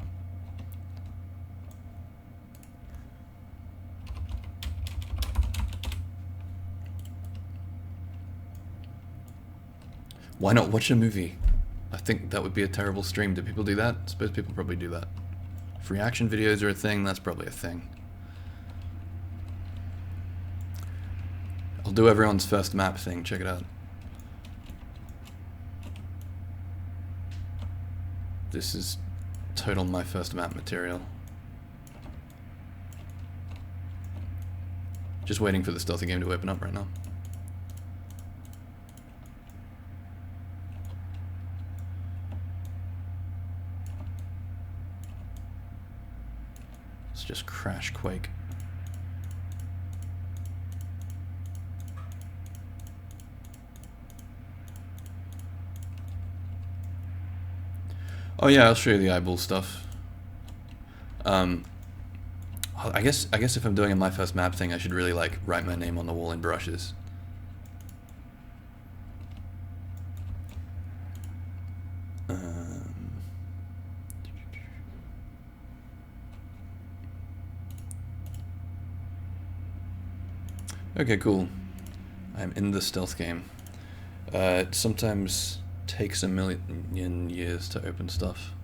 [SPEAKER 1] Why not watch a movie? I think that would be a terrible stream. Do people do that? I suppose people probably do that. If reaction videos are a thing, that's probably a thing. I'll do everyone's first map thing. Check it out. This is total my first map material. Just waiting for the stealthy game to open up right now. Let's just crash Quake. Oh yeah, I'll show you the eyeball stuff. I guess if I'm doing a my first map thing, I should really like write my name on the wall in brushes. Okay, cool. I'm in the stealth game. It sometimes takes a million years to open stuff.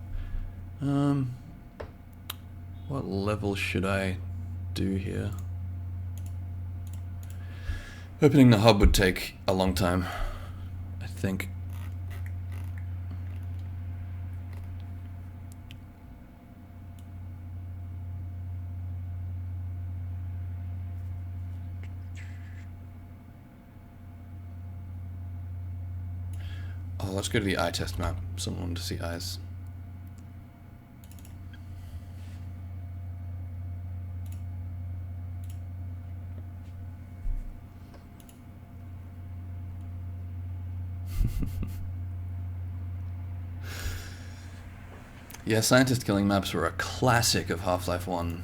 [SPEAKER 1] What level should I do here? Opening the hub would take a long time, I think. Oh, let's go to the eye test map. Someone wanted to see eyes. Yeah, scientist killing maps were a classic of Half-Life 1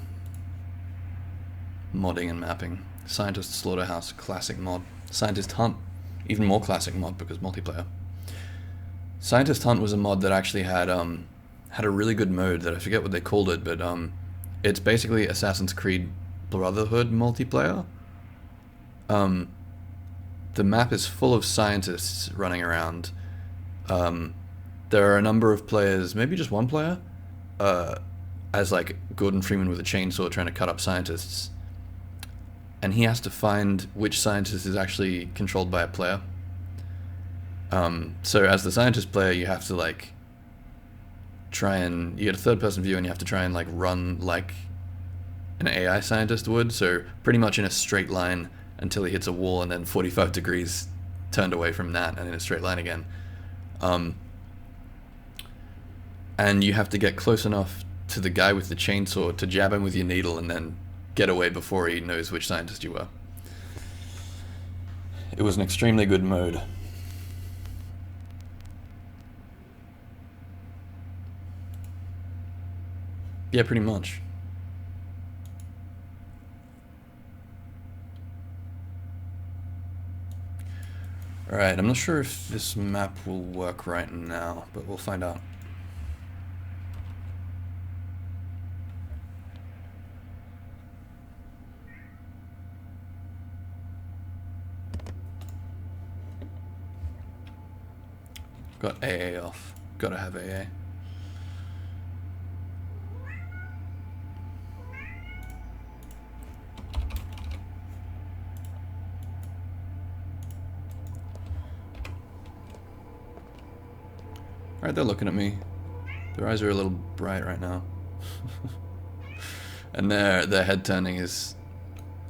[SPEAKER 1] modding and mapping. Scientist Slaughterhouse, classic mod. Scientist Hunt, even more classic mod because multiplayer. Scientist Hunt was a mod that actually had a really good mode that I forget what they called it, but it's basically Assassin's Creed Brotherhood multiplayer. The map is full of scientists running around. There are a number of players, maybe just one player, as like Gordon Freeman with a chainsaw trying to cut up scientists. And he has to find which scientist is actually controlled by a player. So as the scientist player, you have to like you get a third person view and you have to try and like run like an AI scientist would. So pretty much in a straight line until he hits a wall and then 45 degrees turned away from that and in a straight line again. And you have to get close enough to the guy with the chainsaw to jab him with your needle and then get away before he knows which scientist you are. It was an extremely good mode. Yeah, pretty much. Alright, I'm not sure if this map will work right now, but we'll find out. Got AA off. Gotta have AA. Alright, they're looking at me. Their eyes are a little bright right now. And their head turning is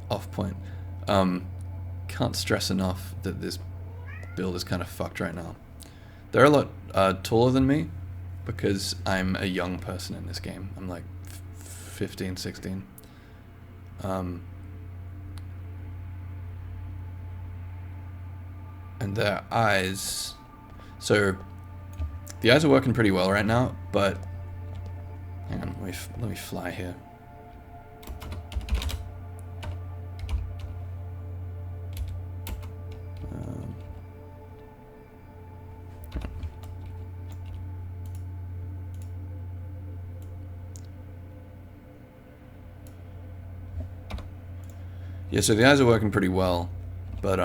[SPEAKER 1] off point. Can't stress enough that this build is kind of fucked right now. They're a lot taller than me because I'm a young person in this game. I'm like 15, 16. And their eyes... So, the eyes are working pretty well right now, but... Hang on, let me fly here. Yeah, so the eyes are working pretty well, but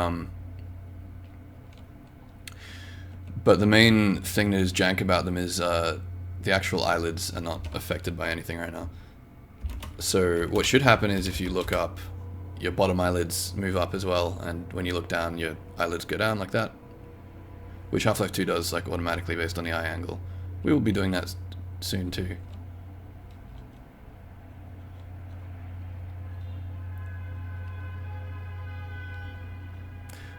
[SPEAKER 1] the main thing that is jank about them is the actual eyelids are not affected by anything right now. So what should happen is if you look up, your bottom eyelids move up as well, and when you look down, your eyelids go down like that, which Half-Life 2 does, like automatically based on the eye angle. We will be doing that soon too.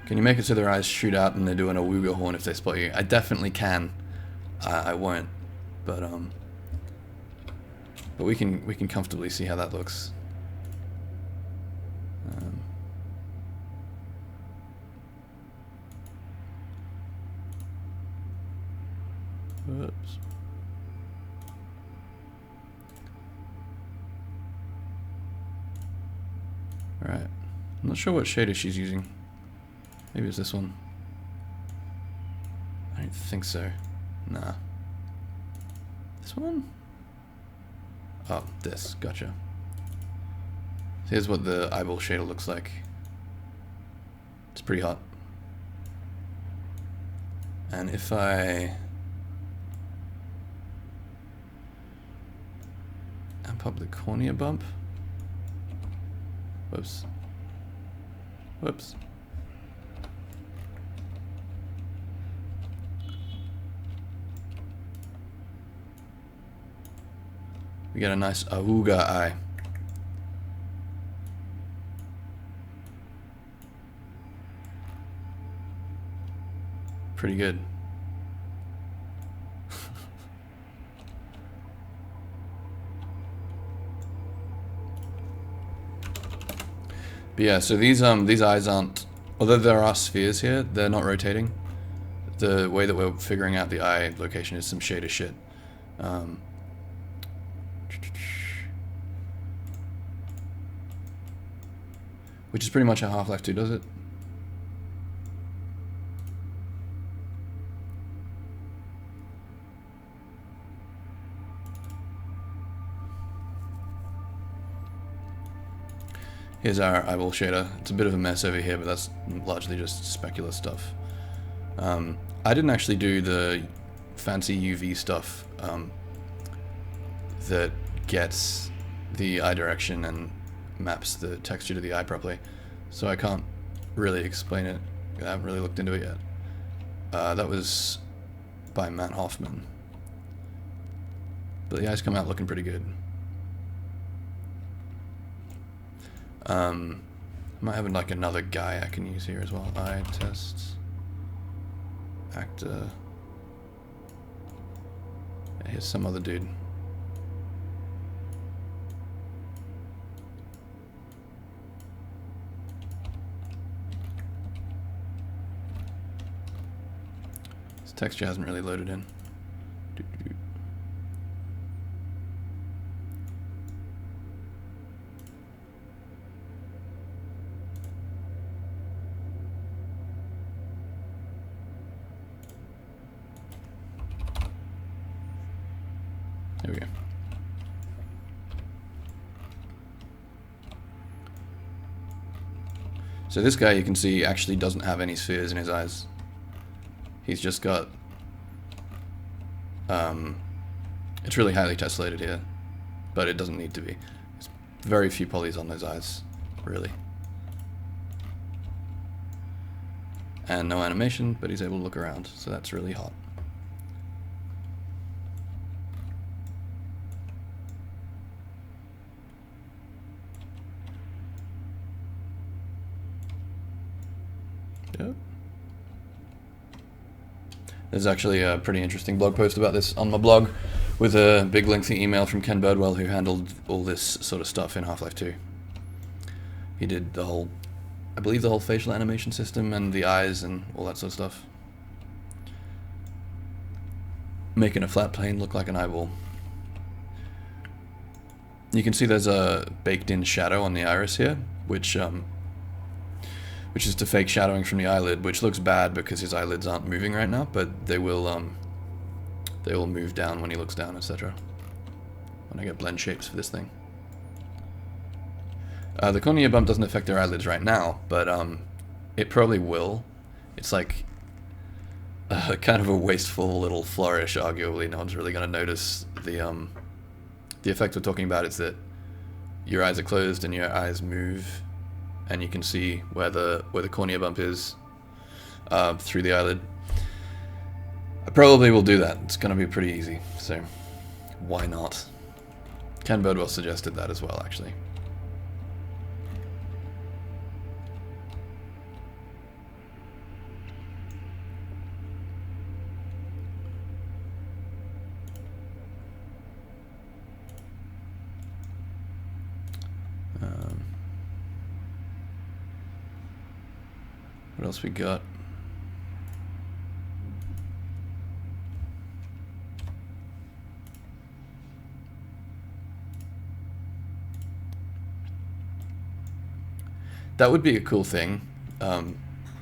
[SPEAKER 1] Can you make it so their eyes shoot out and they're doing a Wooga horn if they spot you? I definitely can. I won't, but we can comfortably see how that looks. Whoops. All right. I'm not sure what shader she's using. Maybe it's this one. I don't think so. Nah. This one? Oh, this. Gotcha. So here's what the eyeball shader looks like. It's pretty hot. And if I amp up the cornea bump. Whoops. Whoops. We get a nice Awuga eye. Pretty good. But yeah, so these eyes aren't, although there are spheres here, they're not rotating. The way that we're figuring out the eye location is some shader shit. Which is pretty much how Half-Life 2 does it. Here's our eyeball shader. It's a bit of a mess over here, but that's largely just specular stuff. I didn't actually do the fancy UV stuff that gets the eye direction and maps the texture to the eye properly, so I can't really explain it. I haven't really looked into it yet. That was by Matt Hoffman. But the eyes come out looking pretty good. Might have like another guy I can use here as well. Eye tests. Actor. Yeah, here's some other dude. This texture hasn't really loaded in. we go. So this guy, you can see, actually doesn't have any spheres in his eyes. He's just got... it's really highly tessellated here, but it doesn't need to be. There's very few polys on those eyes, really. And no animation, but he's able to look around, so that's really hot. Yep. There's actually a pretty interesting blog post about this on my blog with a big lengthy email from Ken Birdwell, who handled all this sort of stuff in Half-Life 2. He did the whole, I believe, the whole facial animation system and the eyes and all that sort of stuff. Making a flat plane look like an eyeball. You can see there's a baked-in shadow on the iris here, which is to fake shadowing from the eyelid, which looks bad because his eyelids aren't moving right now, but they will move down when he looks down, etc. When I get blend shapes for this thing. The cornea bump doesn't affect their eyelids right now, but it probably will. It's like kind of a wasteful little flourish, arguably. No one's really going to notice. The effect we're talking about is that your eyes are closed and your eyes move, and you can see where the cornea bump is through the eyelid. I probably will do that. It's going to be pretty easy, so why not? Ken Birdwell suggested that as well, actually. What else we got? That would be a cool thing,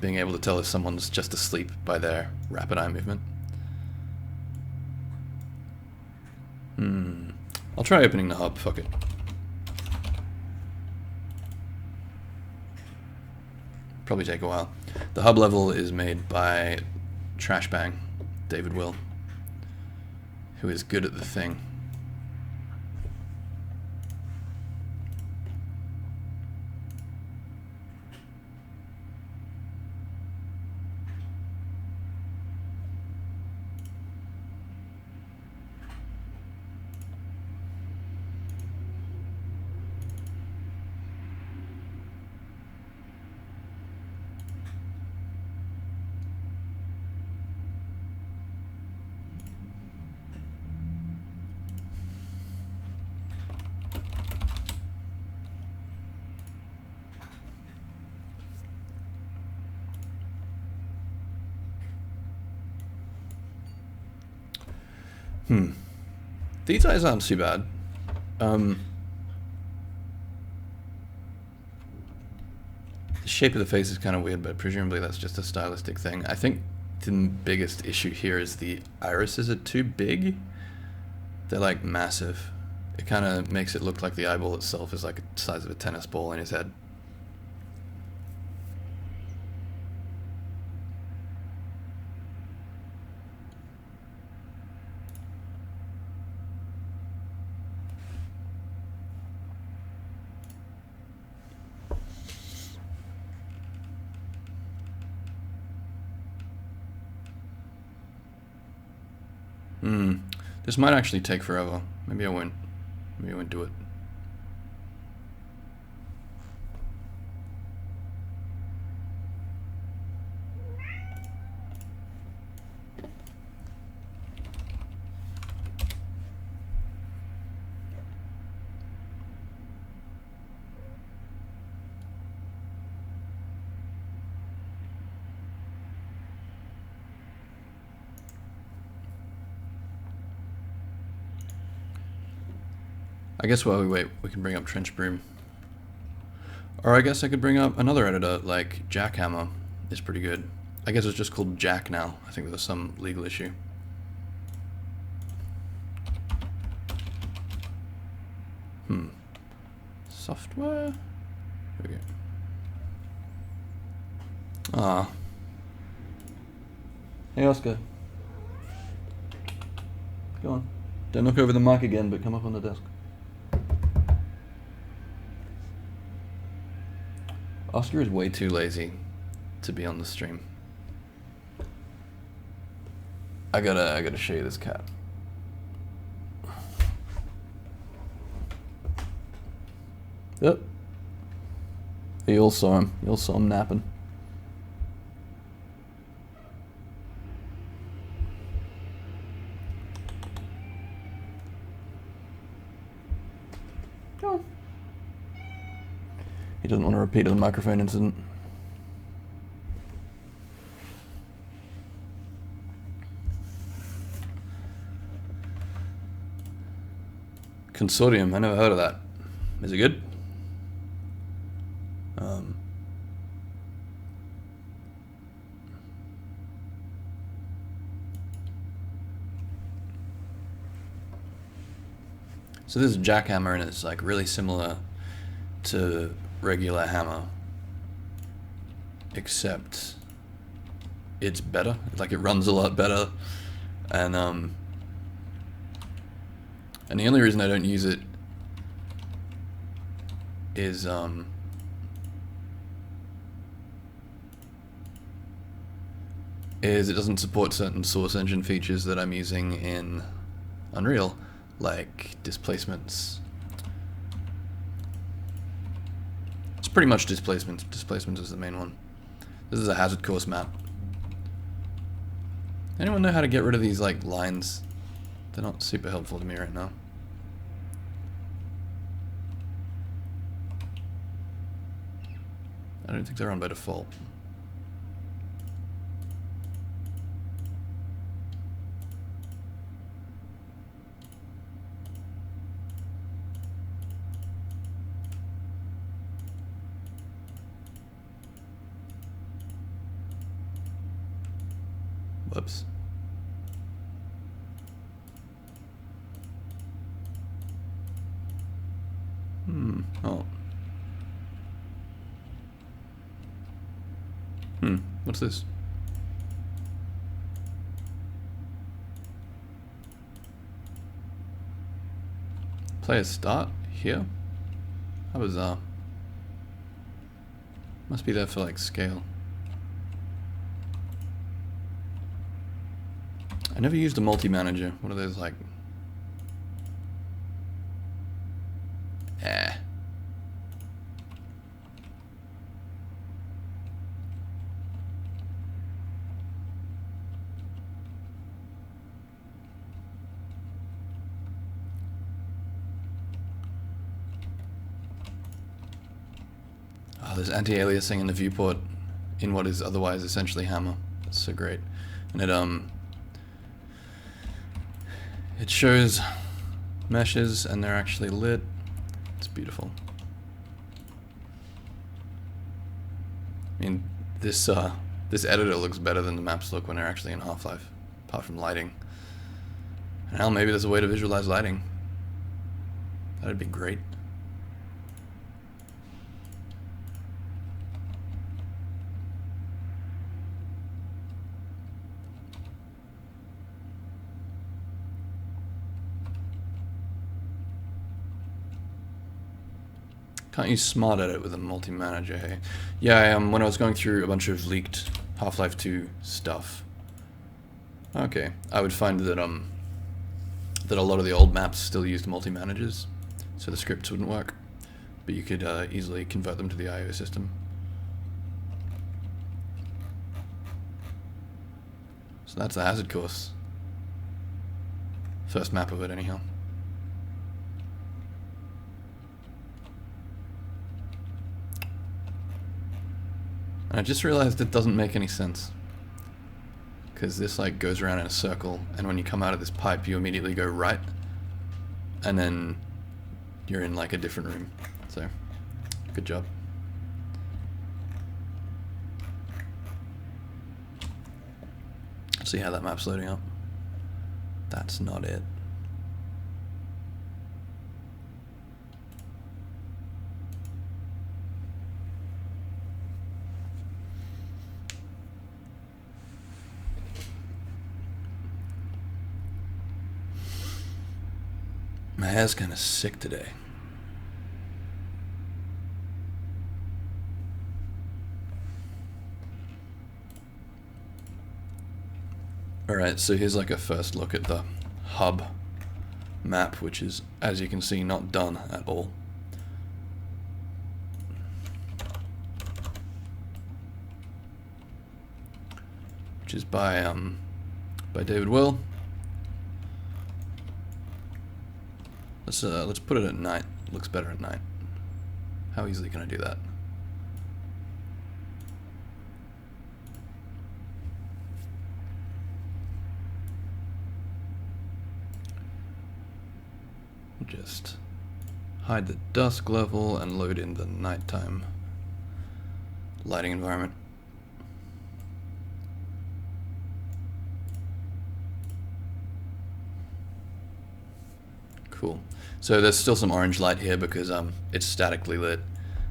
[SPEAKER 1] being able to tell if someone's just asleep by their rapid eye movement. I'll try opening the hub, fuck it. Probably take a while. The hub level is made by Trash Bang, David Will, who is good at the thing. These eyes aren't too bad. The shape of the face is kind of weird, but presumably that's just a stylistic thing. I think the biggest issue here is the irises are too big. They're like massive. It kind of makes it look like the eyeball itself is like the size of a tennis ball in his head. This might actually take forever. Maybe I won't do it. I guess while we wait, we can bring up Trenchbroom. Or I guess I could bring up another editor, like Jackhammer is pretty good. I guess it's just called Jack now. I think there was some legal issue. Software? There we go. Ah. Hey, Oscar. Go on. Don't knock over the mic again, but come up on the desk. Oscar is way too lazy to be on the stream. I gotta show you this cat. Yep. You all saw him. You all saw him napping. Go on. He doesn't want to repeat the microphone incident. Consortium, I never heard of that. Is it good? So this is Jackhammer, and it's like really similar to regular hammer, except it's better. Like it runs a lot better, and the only reason I don't use it is it doesn't support certain source engine features that I'm using in Unreal, like displacements. It's pretty much displacements. Displacements is the main one. This is a hazard course map. Anyone know how to get rid of these like lines? They're not super helpful to me right now. I don't think they're on by default. Whoops. Oh. What's this? Player start here? How bizarre. Must be there for like scale. I never used a multi-manager. What are those like? Oh, there's anti-aliasing in the viewport in what is otherwise essentially hammer. That's so great. And it shows meshes and they're actually lit. It's beautiful. I mean, this editor looks better than the maps look when they're actually in Half-Life, apart from lighting. And hell, maybe there's a way to visualize lighting. That'd be great. Can't use Smart Edit with a multi-manager, hey? Yeah, when I was going through a bunch of leaked Half-Life 2 stuff, okay, I would find that that a lot of the old maps still used multi-managers, so the scripts wouldn't work, but you could easily convert them to the IO system. So that's the hazard course. First map of it, anyhow. And I just realized it doesn't make any sense. Because this like goes around in a circle, and when you come out of this pipe you immediately go right, and then you're in like a different room. So, good job. See how that map's loading up? That's not it. My hair's kind of sick today. Alright, so here's like a first look at the hub map, which is, as you can see, not done at all. Which is by David Will. Let's put it at night. Looks better at night. How easily can I do that? Just hide the dusk level and load in the nighttime lighting environment. Cool. So there's still some orange light here because it's statically lit,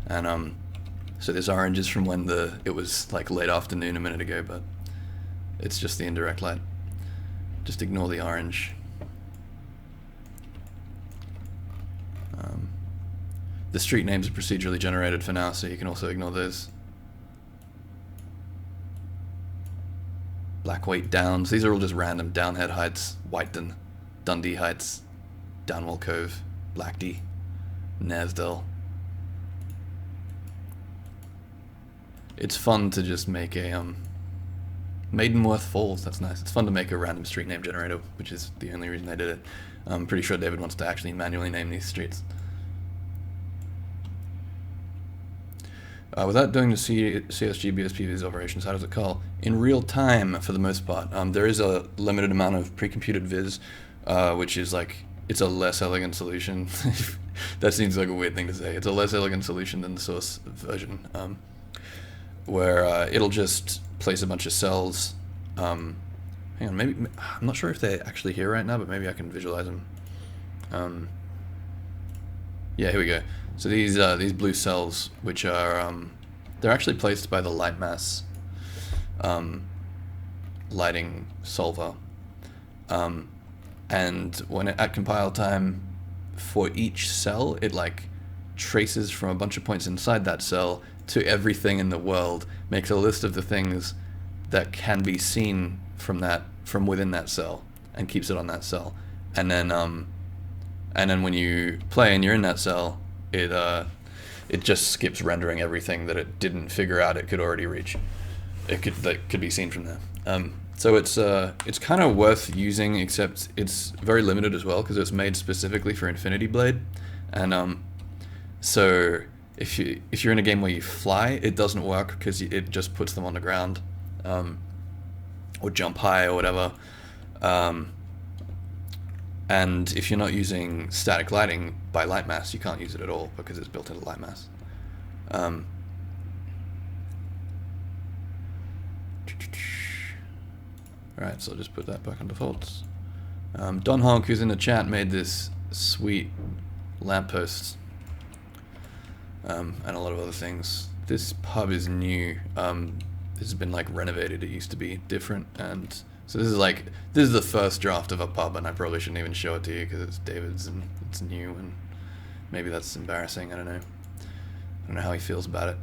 [SPEAKER 1] and so this orange is from when it was like late afternoon a minute ago, but it's just the indirect light. Just ignore the orange. The street names are procedurally generated for now, so you can also ignore those. Blackweight Downs, these are all just random downhead heights. Whiteton, Dundee Heights, Downwell Cove, Blackdy, Nasdell. It's fun to just make a Maidenworth Falls, that's nice. It's fun to make a random street name generator, which is the only reason I did it. I'm pretty sure David wants to actually manually name these streets. Without doing the CSG BSP viz operations, how does it call? In real time, for the most part. There is a limited amount of pre-computed viz, which is like, it's a less elegant solution. That seems like a weird thing to say. It's a less elegant solution than the source version, where it'll just place a bunch of cells. Hang on, maybe, I'm not sure if they're actually here right now, but maybe I can visualize them. Yeah, here we go. So these blue cells, which are they're actually placed by the light mass lighting solver, and when at compile time, for each cell, it like traces from a bunch of points inside that cell to everything in the world, makes a list of the things that can be seen from within that cell, and keeps it on that cell, and then when you play and you're in that cell, it just skips rendering everything that it didn't figure out it could already reach. That could be seen from there. So it's kind of worth using, except it's very limited as well because it's made specifically for Infinity Blade, and so if you're in a game where you fly, it doesn't work because it just puts them on the ground, or jump high or whatever. And if you're not using static lighting by Lightmass, you can't use it at all because it's built into Lightmass. Alright, so I'll just put that back on defaults. Don Honk, who's in the chat, made this sweet lamppost, and a lot of other things. This pub is new. This has been like renovated. It used to be different, and so this is the first draft of a pub, and I probably shouldn't even show it to you because it's David's and it's new, and maybe that's embarrassing. I don't know how he feels about it.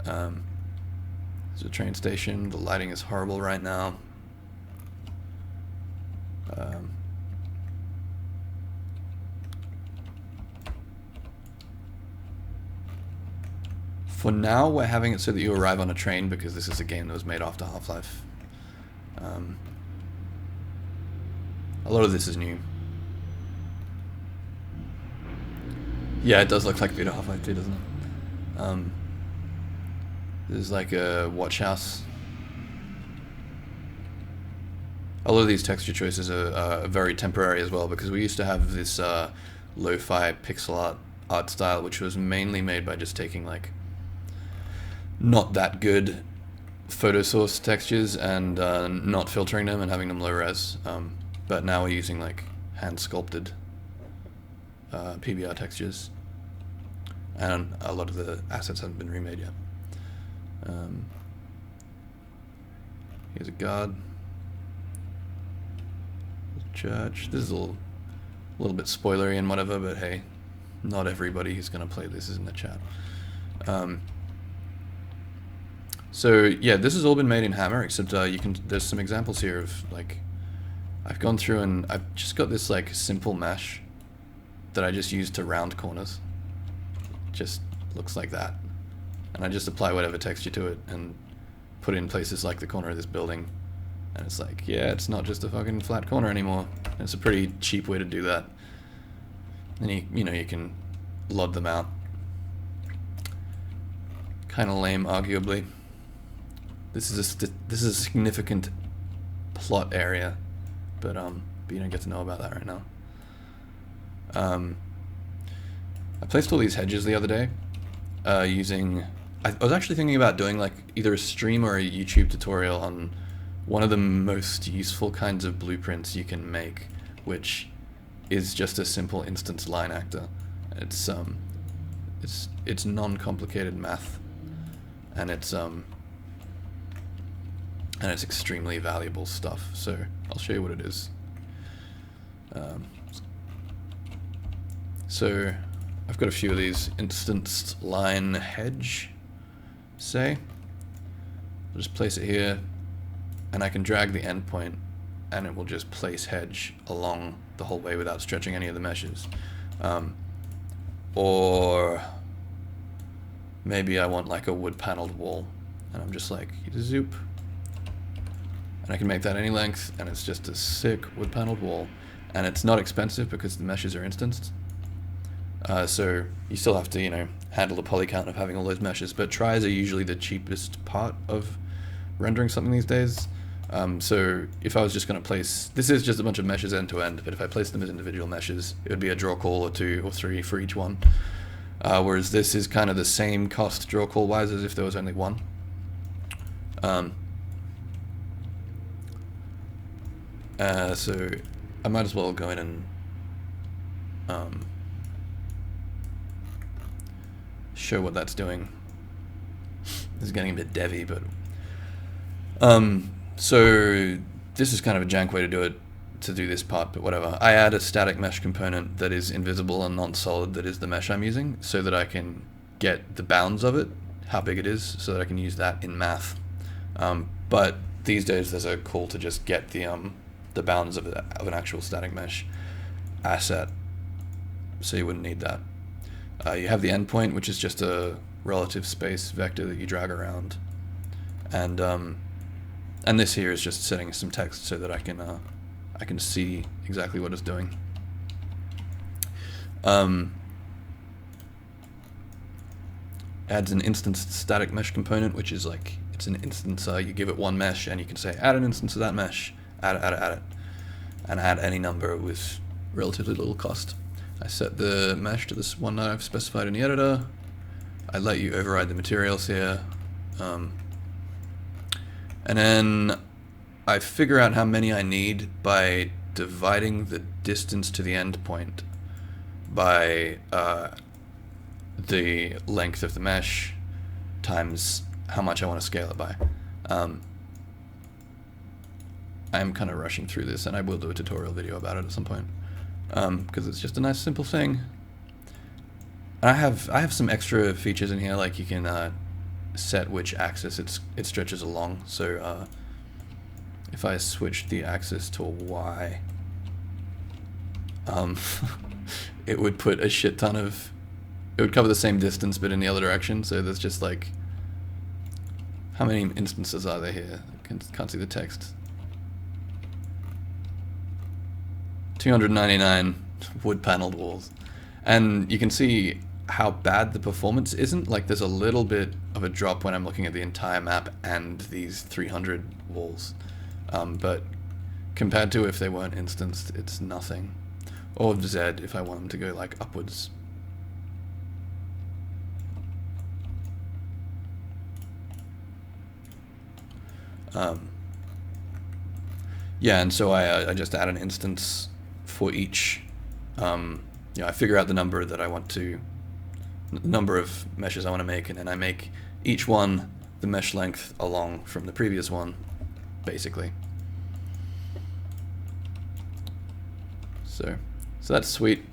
[SPEAKER 1] There's a train station. The lighting is horrible right now. For now, we're having it so that you arrive on a train because this is a game that was made after Half-Life. A lot of this is new. Yeah, it does look like Beta Half-Life 2, doesn't it? There's like a watch house. A lot of these texture choices are very temporary as well, because we used to have this lo-fi pixel art style, which was mainly made by just taking like not that good photo source textures and not filtering them and having them low res. But now we're using like hand sculpted PBR textures, and a lot of the assets haven't been remade yet. Here's a guard. Church. This is all A little bit spoilery and whatever, but hey, not everybody who's going to play this is in the chat. So yeah, this has all been made in Hammer, except there's some examples here of like, I've gone through and I've just got this like simple mesh that I just use to round corners. Just looks like that. And I just apply whatever texture to it and put it in places like the corner of this building. And it's like, yeah, it's not just a fucking flat corner anymore. And it's a pretty cheap way to do that. And you know, you can load them out. Kind of lame, arguably. This is a significant plot area, but you don't get to know about that right now. I placed all these hedges the other day using. I was actually thinking about doing like either a stream or a YouTube tutorial on one of the most useful kinds of blueprints you can make, which is just a simple instance line actor. It's non-complicated math, and it's extremely valuable stuff. So I'll show you what it is. So I've got a few of these instance line hedge, say. I'll just place it here, and I can drag the endpoint, and it will just place hedge along the whole way without stretching any of the meshes. Or maybe I want like a wood paneled wall, and I'm just like, zoop. And I can make that any length, and it's just a sick wood paneled wall. And it's not expensive because the meshes are instanced. So you still have to, you know, handle the poly count of having all those meshes, but tries are usually the cheapest part of rendering something these days. So if I was just going to place, this is just a bunch of meshes end to end, but if I place them as individual meshes, it would be a draw call or 2 or 3 for each one. Whereas this is kind of the same cost draw call wise as if there was only one. So I might as well go in and show what that's doing. This is getting a bit devy, but so this is kind of a jank way to do it, to do this part, but whatever. I add a static mesh component that is invisible and non-solid, that is the mesh I'm using, so that I can get the bounds of it, how big it is, so that I can use that in math. But these days there's a call to just get the bounds of an actual static mesh asset, so you wouldn't need that. You have the endpoint, which is just a relative space vector that you drag around, and this here is just setting some text so that I can see exactly what it's doing. Adds an instance static mesh component, which is like, it's an instance, you give it one mesh and you can say add an instance of that mesh, add it, and add any number with relatively little cost. I set the mesh to this one that I've specified in the editor. I let you override the materials here. And then I figure out how many I need by dividing the distance to the endpoint by the length of the mesh times how much I want to scale it by. I'm kind of rushing through this, and I will do a tutorial video about it at some point, because it's just a nice simple thing. And I have some extra features in here, like you can set which axis it stretches along. So if I switch the axis to Y, it would put a shit ton of, it would cover the same distance but in the other direction. So there's just like, how many instances are there here? Can't see the text. 299 wood paneled walls, and you can see how bad the performance isn't. Like, there's a little bit of a drop when I'm looking at the entire map and these 300 walls, but compared to if they weren't instanced, it's nothing. Or Z if I want them to go like upwards. Yeah, and so I just add an instance for each. I figure out the number that I want to, the number of meshes I want to make, and then I make each one the mesh length along from the previous one, basically. So So that's sweet.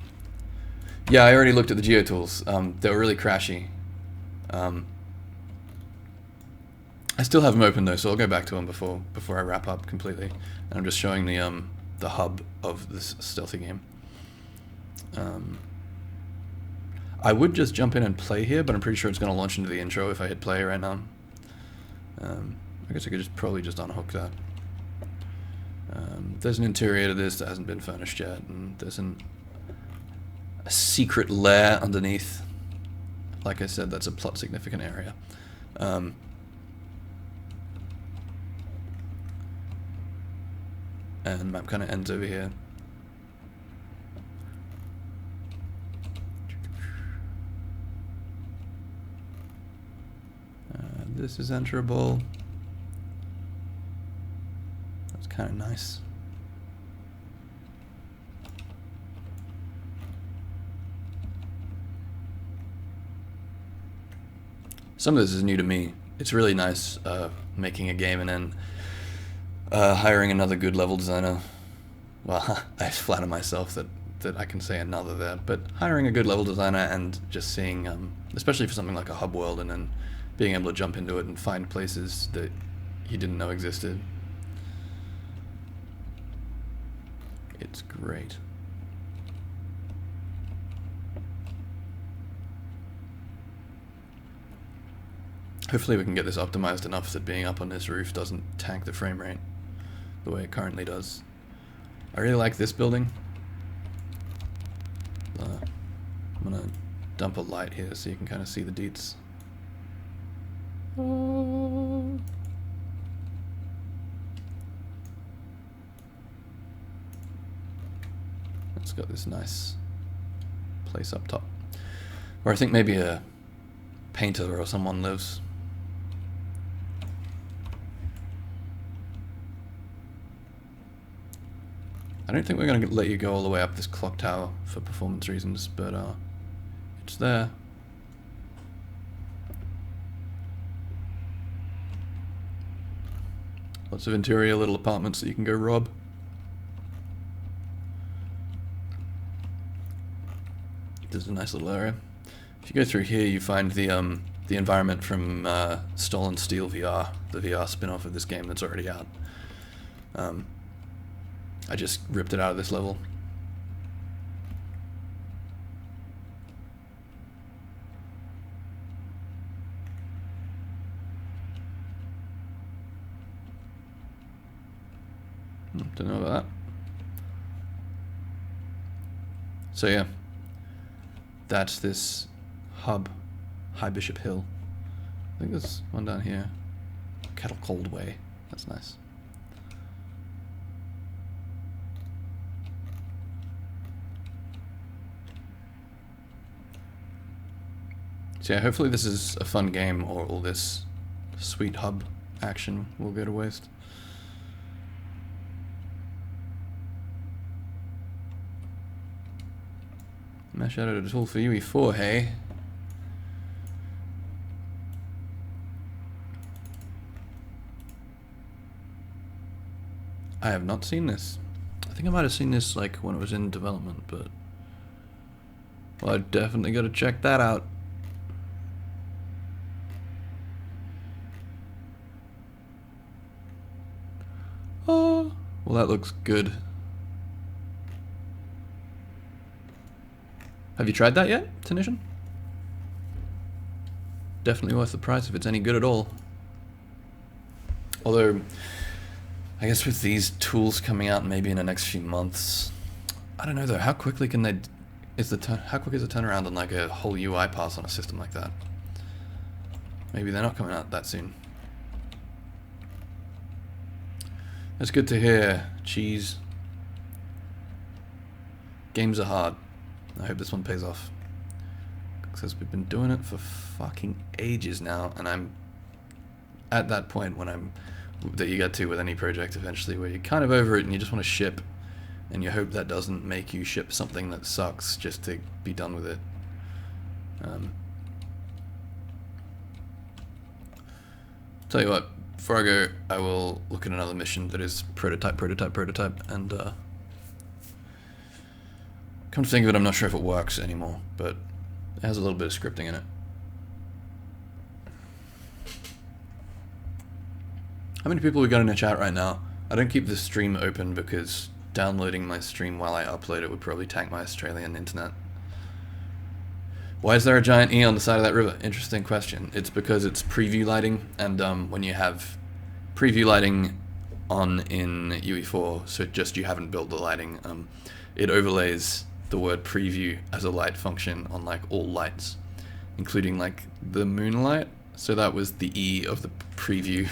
[SPEAKER 1] Yeah, I already looked at the geotools. They were really crashy. I still have them open though, so I'll go back to them before I wrap up completely. And I'm just showing the hub of this stealthy game. I would just jump in and play here, but I'm pretty sure it's going to launch into the intro if I hit play right now. I guess I could probably just unhook that. There's an interior to this that hasn't been furnished yet, and there's a secret lair underneath. Like I said, that's a plot significant area. And map kind of ends over here. This is enterable. That's kind of nice. Some of this is new to me. It's really nice making a game and then hiring another good level designer. Well, I flatter myself that I can say another there, but hiring a good level designer and just seeing, especially for something like a hub world, and then being able to jump into it and find places that you didn't know existed. It's great. Hopefully we can get this optimized enough that being up on this roof doesn't tank the frame rate the way it currently does. I really like this building. I'm gonna dump a light here so you can kind of see the deets. It's got this nice place up top where I think maybe a painter or someone lives. I don't think we're going to let you go all the way up this clock tower for performance reasons, but it's there. Lots of interior little apartments that you can go rob. This is a nice little area. If you go through here, you find the environment from Stolen Steel VR, the VR spin-off of this game that's already out. I just ripped it out of this level. Don't know about that. So yeah, that's this hub, High Bishop Hill. I think there's one down here. Kettle Cold Way. That's nice. So yeah, hopefully this is a fun game, or all this sweet hub action will go to waste. Mesh editor tool for UE4, hey? I have not seen this. I think I might have seen this like when it was in development, but well, I definitely got to check that out. Oh, well that looks good. Have you tried that yet, Tenician? Definitely worth the price if it's any good at all. Although, I guess with these tools coming out maybe in the next few months, I don't know though, how quickly can they, how quick is the turnaround on like a whole UI pass on a system like that? Maybe they're not coming out that soon. That's good to hear, cheese. Games are hard. I hope this one pays off. Because we've been doing it for fucking ages now, and I'm at that point that you get to with any project eventually, where you're kind of over it and you just want to ship, and you hope that doesn't make you ship something that sucks just to be done with it. Tell you what, before I go, I will look at another mission that is prototype, and Come to think of it, I'm not sure if it works anymore, but it has a little bit of scripting in it. How many people we got in the chat right now? I don't keep the stream open because downloading my stream while I upload it would probably tank my Australian internet. Why is there a giant E on the side of that river? Interesting question. It's because it's preview lighting, and when you have preview lighting on in UE4, so just you haven't built the lighting, it overlays the word preview as a light function on like all lights, including like the moonlight. So that was the E of the preview.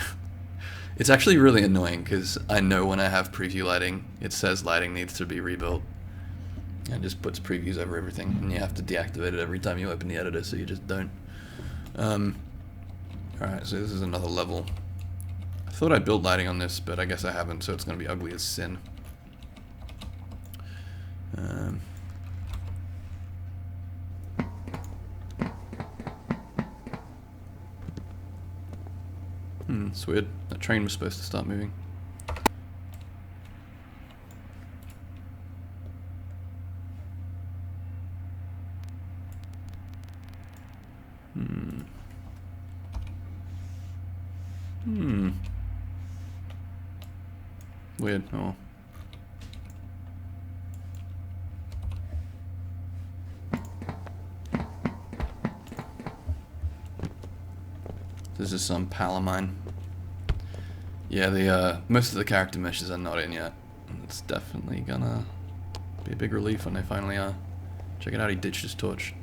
[SPEAKER 1] It's actually really annoying because I know when I have preview lighting, it says lighting needs to be rebuilt. And just puts previews over everything, and you have to deactivate it every time you open the editor, so you just don't. Alright, so this is another level. I thought I built lighting on this, but I guess I haven't, so it's going to be ugly as sin. It's weird. That train was supposed to start moving. Weird. Oh. This is some pal of mine. Yeah, the most of the character meshes are not in yet. It's definitely gonna be a big relief when they finally are. Check it out, he ditched his torch.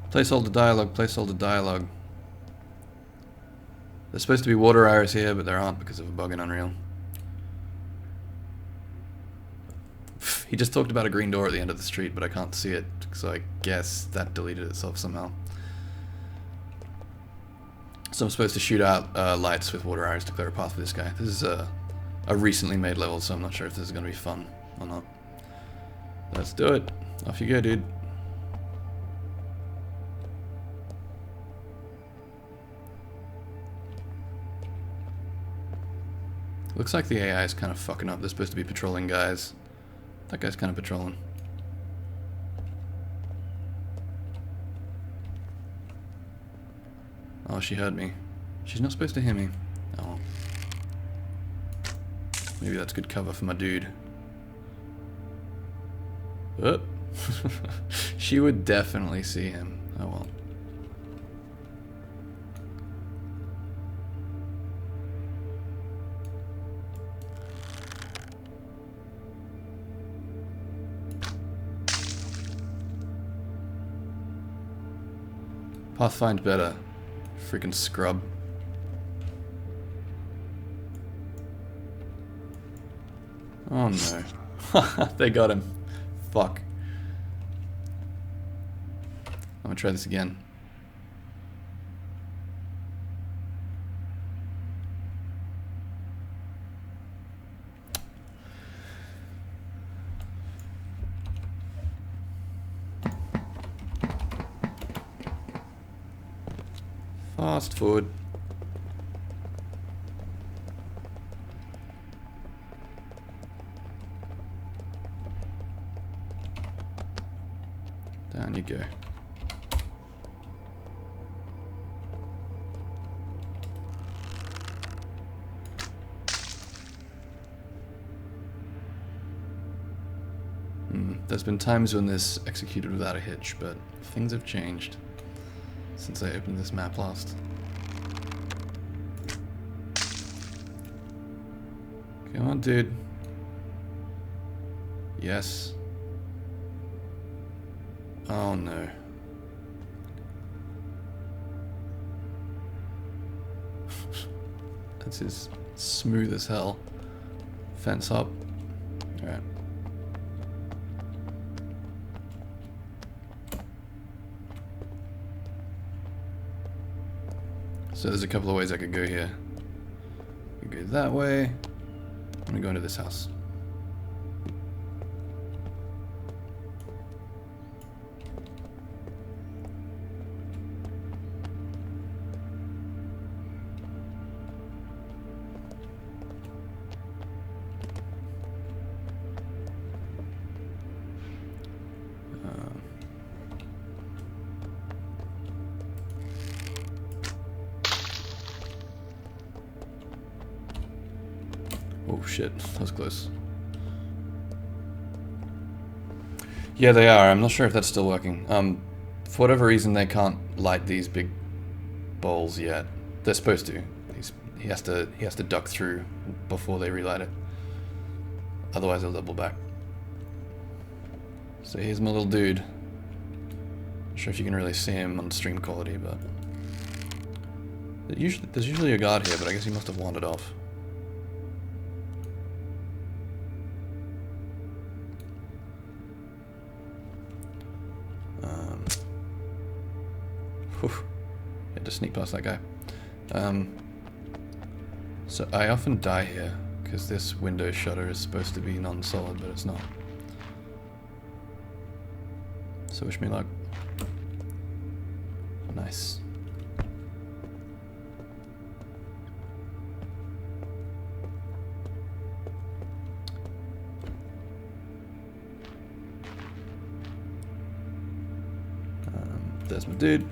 [SPEAKER 1] Placeholder dialogue, placeholder dialogue. There's supposed to be water arrows here, but there aren't because of a bug in Unreal. He just talked about a green door at the end of the street, but I can't see it, so I guess that deleted itself somehow. So I'm supposed to shoot out lights with water arrows to clear a path for this guy. This is a recently made level, so I'm not sure if this is going to be fun or not. Let's do it. Off you go, dude. Looks like the AI is kind of fucking up. They're supposed to be patrolling guys. That guy's kind of patrolling. Oh, she heard me. She's not supposed to hear me. Oh. Maybe that's good cover for my dude. Oh. She would definitely see him. Oh well. Pathfind better. Freaking scrub. Oh no. They got him. Fuck. I'm gonna try this again. Fast forward. Down you go. There's been times when this executed without a hitch, but things have changed since I opened this map last. Come on, dude. Yes. Oh no. This is smooth as hell. Fence up. Alright. So there's a couple of ways I could go here. I could go that way. I'm gonna go into this house. Oh shit, that was close. Yeah, they are. I'm not sure if that's still working. For whatever reason, they can't light these big bowls yet. They're supposed to. He has to duck through before they relight it. Otherwise, they'll double back. So here's my little dude. Not sure if you can really see him on stream quality, but there's usually a guard here, but I guess he must have wandered off. Had to sneak past that guy. So I often die here because this window shutter is supposed to be non-solid, but it's not. So wish me luck. Nice. There's my dude.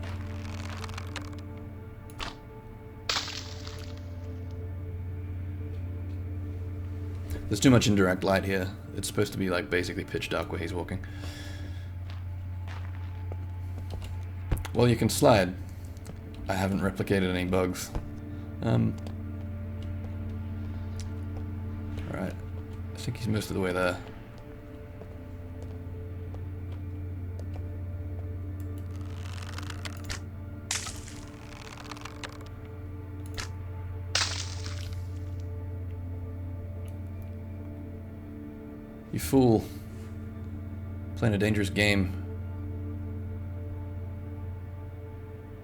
[SPEAKER 1] There's too much indirect light here. It's supposed to be like basically pitch dark where he's walking. Well, you can slide. I haven't replicated any bugs. Alright. I think he's most of the way there. You fool. Playing a dangerous game.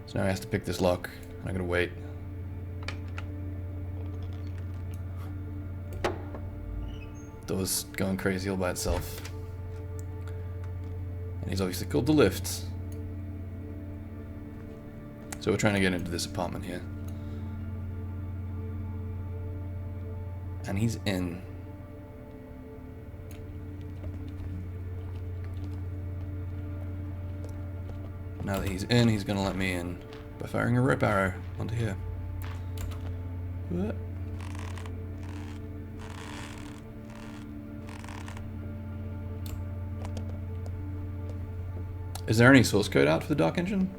[SPEAKER 1] So now he has to pick this lock. I'm not gonna wait. Door's going crazy all by itself. And he's obviously called the lift. So we're trying to get into this apartment here. And he's in. Now that he's in, he's gonna let me in by firing a rope arrow onto here. What? Is there any source code out for the dark engine?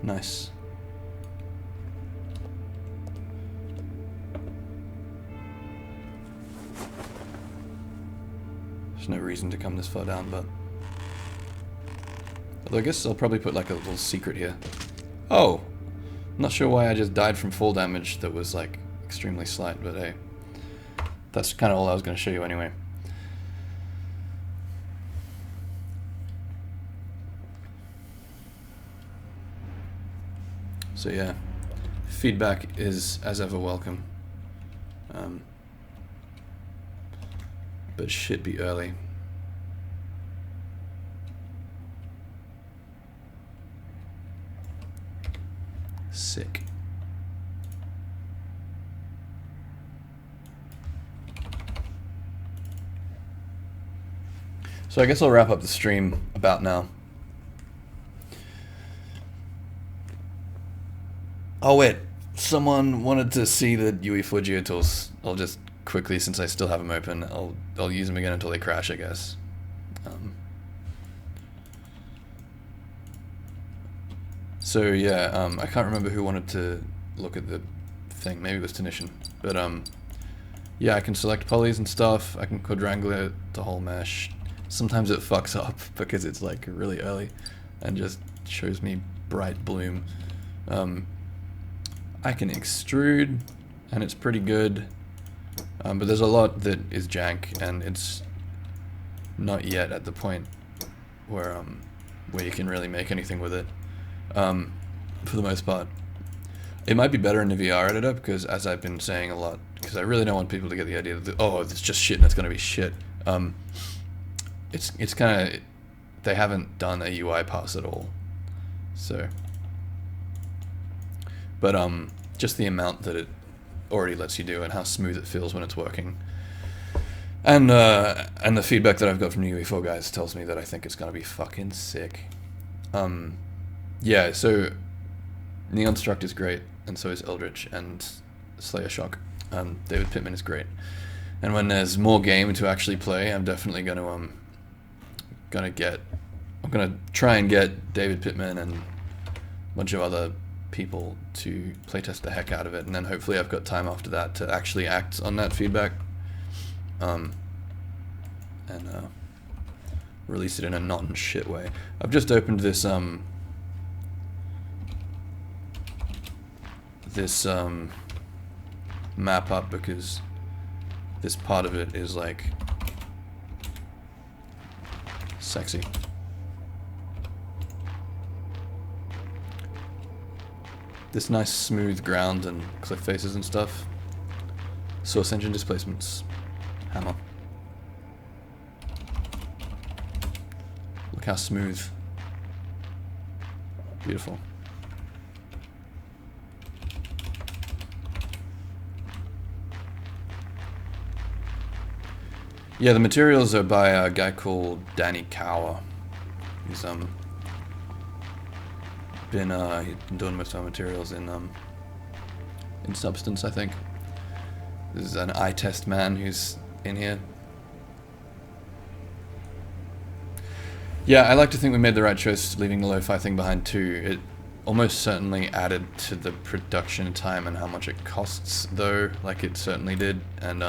[SPEAKER 1] Nice. There's no reason to come this far down, but... Although I guess I'll probably put like a little secret here. Oh! I'm not sure why I just died from fall damage that was like extremely slight, but hey. That's kind of all I was going to show you anyway. So yeah, feedback is as ever welcome. But it should be early. Sick. So I guess I'll wrap up the stream about now. Oh wait, someone wanted to see the UE4 geotools. I'll just quickly, since I still have them open, I'll use them again until they crash, I guess. So yeah, I can't remember who wanted to look at the thing. Maybe it was Tanician. But yeah, I can select polys and stuff. I can quadrangle the whole mesh. Sometimes it fucks up because it's like really early and just shows me bright bloom. I can extrude and it's pretty good. But there's a lot that is jank, and it's not yet at the point where you can really make anything with it. For the most part, it might be better in the VR editor because, as I've been saying a lot, because I really don't want people to get the idea that oh, it's just shit and it's gonna be shit. It's kind of, they haven't done a UI pass at all, so. But just the amount that it already lets you do and how smooth it feels when it's working. And the feedback that I've got from the UE4 guys tells me that I think it's gonna be fucking sick. Yeah, so Neon Struct is great, and so is Eldritch and Slayer Shock. David Pittman is great. And when there's more game to actually play, I'm definitely gonna try and get David Pittman and a bunch of other people to playtest the heck out of it, and then hopefully I've got time after that to actually act on that feedback, and release it in a non-shit way. I've just opened this map up because this part of it is like sexy. This nice smooth ground and cliff faces and stuff. Source engine displacements. Hammer. Look how smooth. Beautiful. Yeah, the materials are by a guy called Danny Cower. He's been doing most of our materials in Substance, I think. This is an eye test man who's in here. Yeah, I like to think we made the right choice leaving the lo-fi thing behind too. It almost certainly added to the production time and how much it costs, though, like it certainly did, and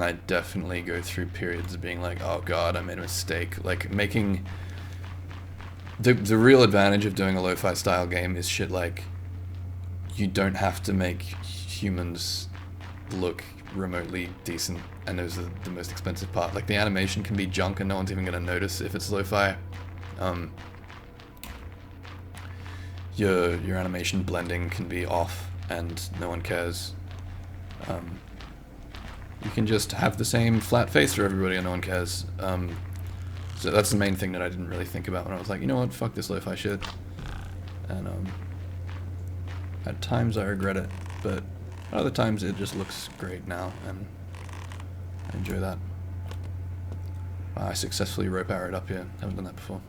[SPEAKER 1] I definitely go through periods of being like, oh god, I made a mistake. Like, making... The real advantage of doing a lo-fi style game is shit like, you don't have to make humans look remotely decent, and those are the most expensive part. Like, the animation can be junk and no one's even gonna notice if it's lo-fi. Your animation blending can be off and no one cares. You can just have the same flat face for everybody and no one cares. So that's the main thing that I didn't really think about when I was like, you know what, fuck this lo-fi shit. And at times I regret it, but other times it just looks great now, and I enjoy that. Wow, I successfully rope arrowed up here. Haven't done that before.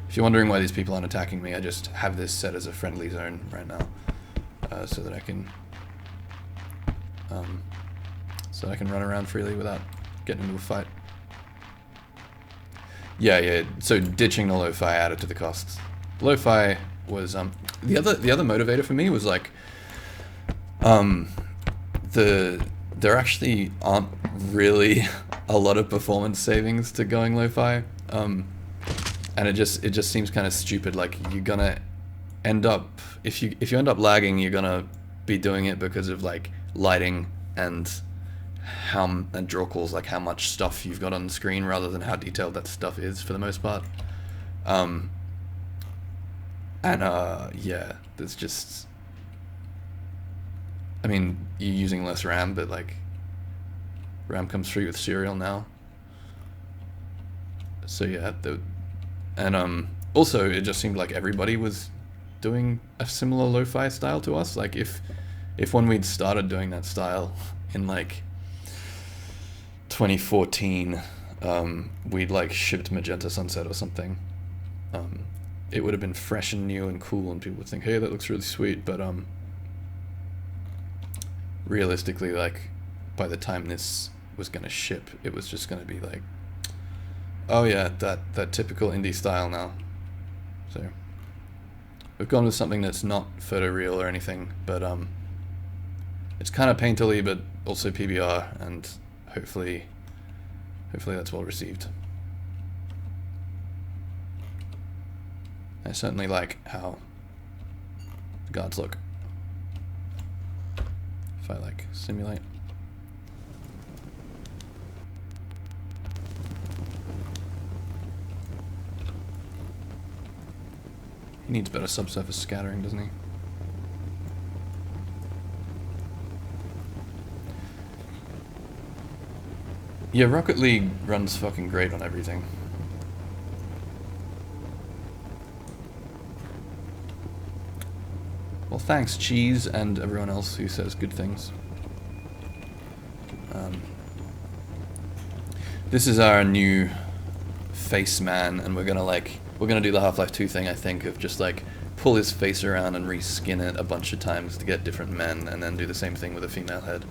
[SPEAKER 1] If you're wondering why these people aren't attacking me, I just have this set as a friendly zone right now, so that I can run around freely without getting into a fight. Yeah. So ditching the lo-fi added to the costs. Lo-fi was the other motivator for me was like there actually aren't really a lot of performance savings to going lo-fi, and it just seems kind of stupid. Like, you're gonna end up, if you end up lagging, you're gonna be doing it because of like lighting and draw calls, like how much stuff you've got on the screen rather than how detailed that stuff is for the most part. Yeah, there's just, I mean, you're using less RAM, but like, RAM comes free with Serial now. So yeah, also it just seemed like everybody was doing a similar lo-fi style to us. Like, if when we'd started doing that style in like 2014, we'd like shipped Magenta Sunset or something, it would have been fresh and new and cool, and people would think, hey, that looks really sweet. But realistically, like, by the time this was gonna ship, it was just gonna be like, oh yeah, that typical indie style now. So we've gone with something that's not photoreal or anything, but it's kind of painterly, but also PBR, and hopefully that's well received. I certainly like how the guards look. If I like simulate. He needs better subsurface scattering, doesn't he? Yeah, Rocket League runs fucking great on everything. Well, thanks, Cheese, and everyone else who says good things. This is our new face man, and we're gonna do the Half-Life 2 thing, I think, of just like pull his face around and reskin it a bunch of times to get different men, and then do the same thing with a female head.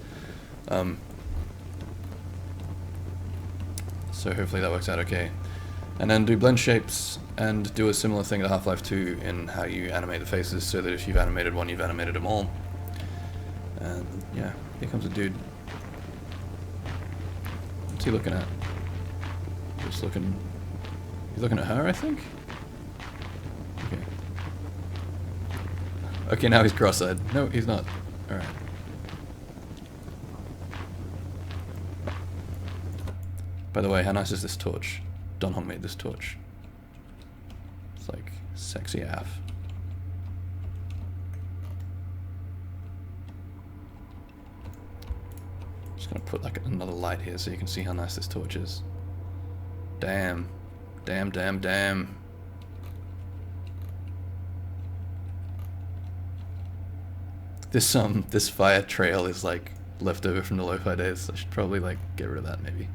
[SPEAKER 1] So hopefully that works out okay. And then do blend shapes, and do a similar thing to Half-Life 2 in how you animate the faces, so that if you've animated one, you've animated them all. And yeah, here comes a dude. What's he looking at? Just looking... He's looking at her, I think? Okay. Okay, now he's cross-eyed. No, he's not. Alright. By the way, how nice is this torch? Donhong made this torch. It's like sexy AF. Just gonna put like another light here so you can see how nice this torch is. Damn. Damn, damn, damn. This fire trail is like left over from the lo-fi days. I should probably like get rid of that maybe.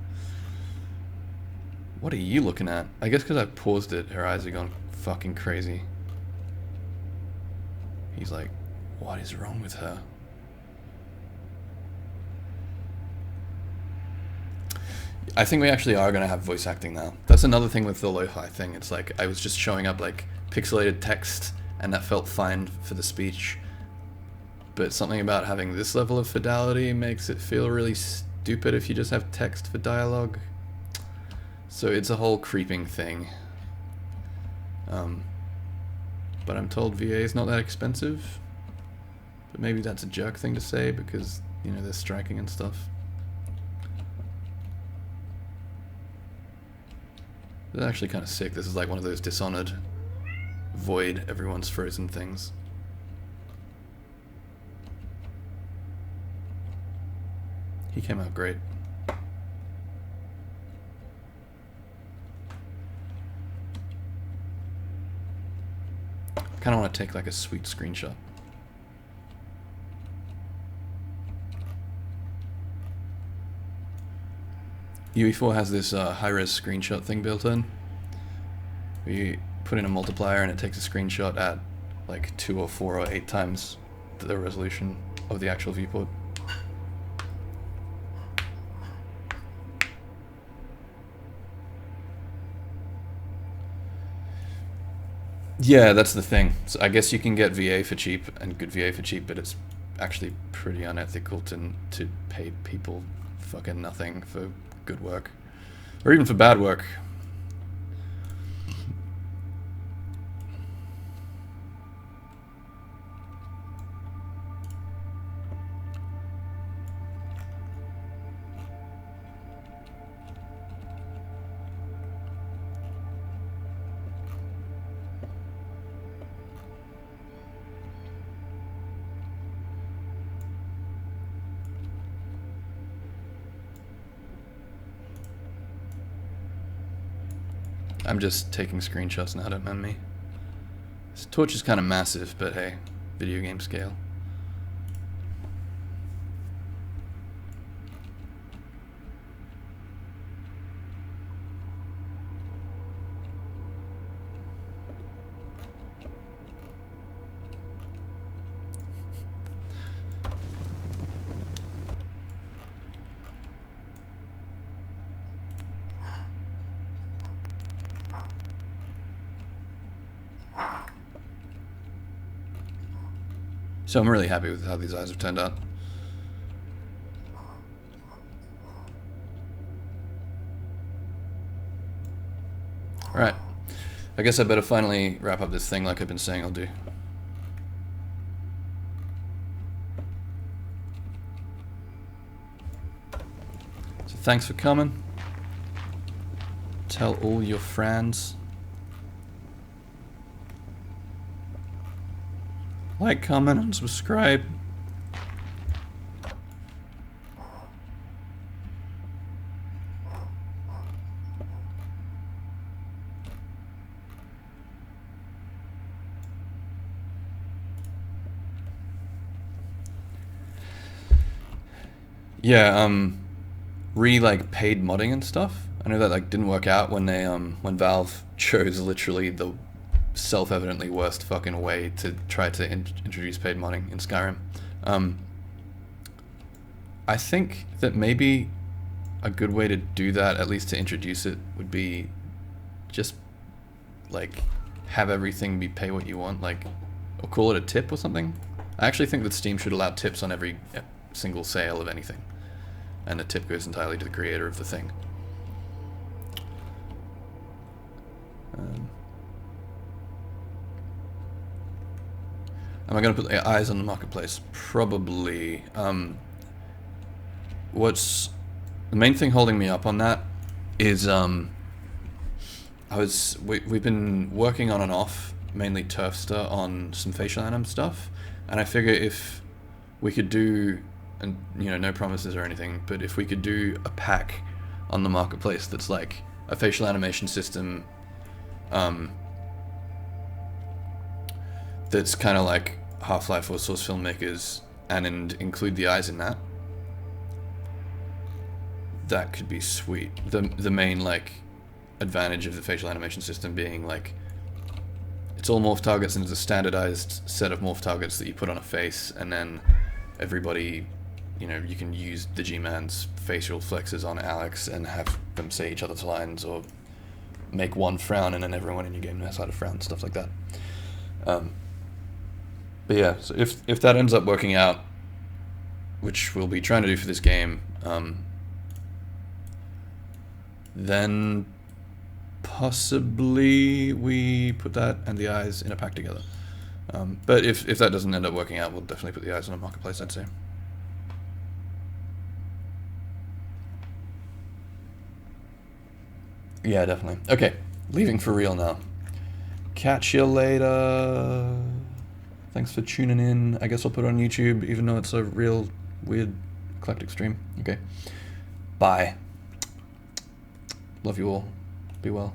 [SPEAKER 1] What are you looking at? I guess because I paused it, her eyes are gone fucking crazy. He's like, what is wrong with her? I think we actually are going to have voice acting now. That's another thing with the lo-fi thing. It's like, I was just showing up like pixelated text, and that felt fine for the speech. But something about having this level of fidelity makes it feel really stupid if you just have text for dialogue. So it's a whole creeping thing. But I'm told VA is not that expensive. But maybe that's a jerk thing to say because, you know, they're striking and stuff. This is actually kind of sick. This is like one of those Dishonored void, everyone's frozen things. He came out great. I kind of want to take like a sweet screenshot. UE4 has this high-res screenshot thing built in. We put in a multiplier and it takes a screenshot at like 2 or 4 or 8 times the resolution of the actual viewport. Yeah, that's the thing. So I guess you can get VA for cheap and good VA for cheap, but it's actually pretty unethical to pay people fucking nothing for good work, or even for bad work. I'm just taking screenshots now, don't mind me. This torch is kind of massive, but hey, video game scale. So I'm really happy with how these eyes have turned out. Alright. I guess I better finally wrap up this thing like I've been saying I'll do. So thanks for coming. Tell all your friends. Like, comment, and subscribe. Yeah, like paid modding and stuff. I know that like didn't work out when they when Valve chose literally the self-evidently worst fucking way to try to introduce paid modding in Skyrim. I think that maybe a good way to do that, at least to introduce it, would be just like have everything be pay what you want, like, or call it a tip or something. I actually think that Steam should allow tips on every single sale of anything, and the tip goes entirely to the creator of the thing. Am I going to put the eyes on the marketplace? Probably. What's the main thing holding me up on that is we've been working on and off, mainly Turfster, on some facial anim stuff, and I figure if we could do, and you know, no promises or anything, but if we could do a pack on the marketplace that's like a facial animation system that's kind of like Half-Life or Source Filmmakers, and include the eyes in that, that could be sweet. The main like advantage of the facial animation system being like it's all morph targets and it's a standardized set of morph targets that you put on a face, and then everybody, you know, you can use the G-Man's facial flexes on Alex and have them say each other's lines, or make one frown and then everyone in your game knows how to frown, stuff like that. But yeah, so if that ends up working out, which we'll be trying to do for this game, then possibly we put that and the eyes in a pack together. But if that doesn't end up working out, we'll definitely put the eyes on a marketplace, I'd say. Yeah, definitely. Okay, leaving for real now. Catch you later. Thanks for tuning in. I guess I'll put it on YouTube, even though it's a real weird eclectic stream. Okay. Bye. Love you all. Be well.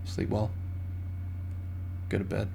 [SPEAKER 1] Sleep well. Go to bed.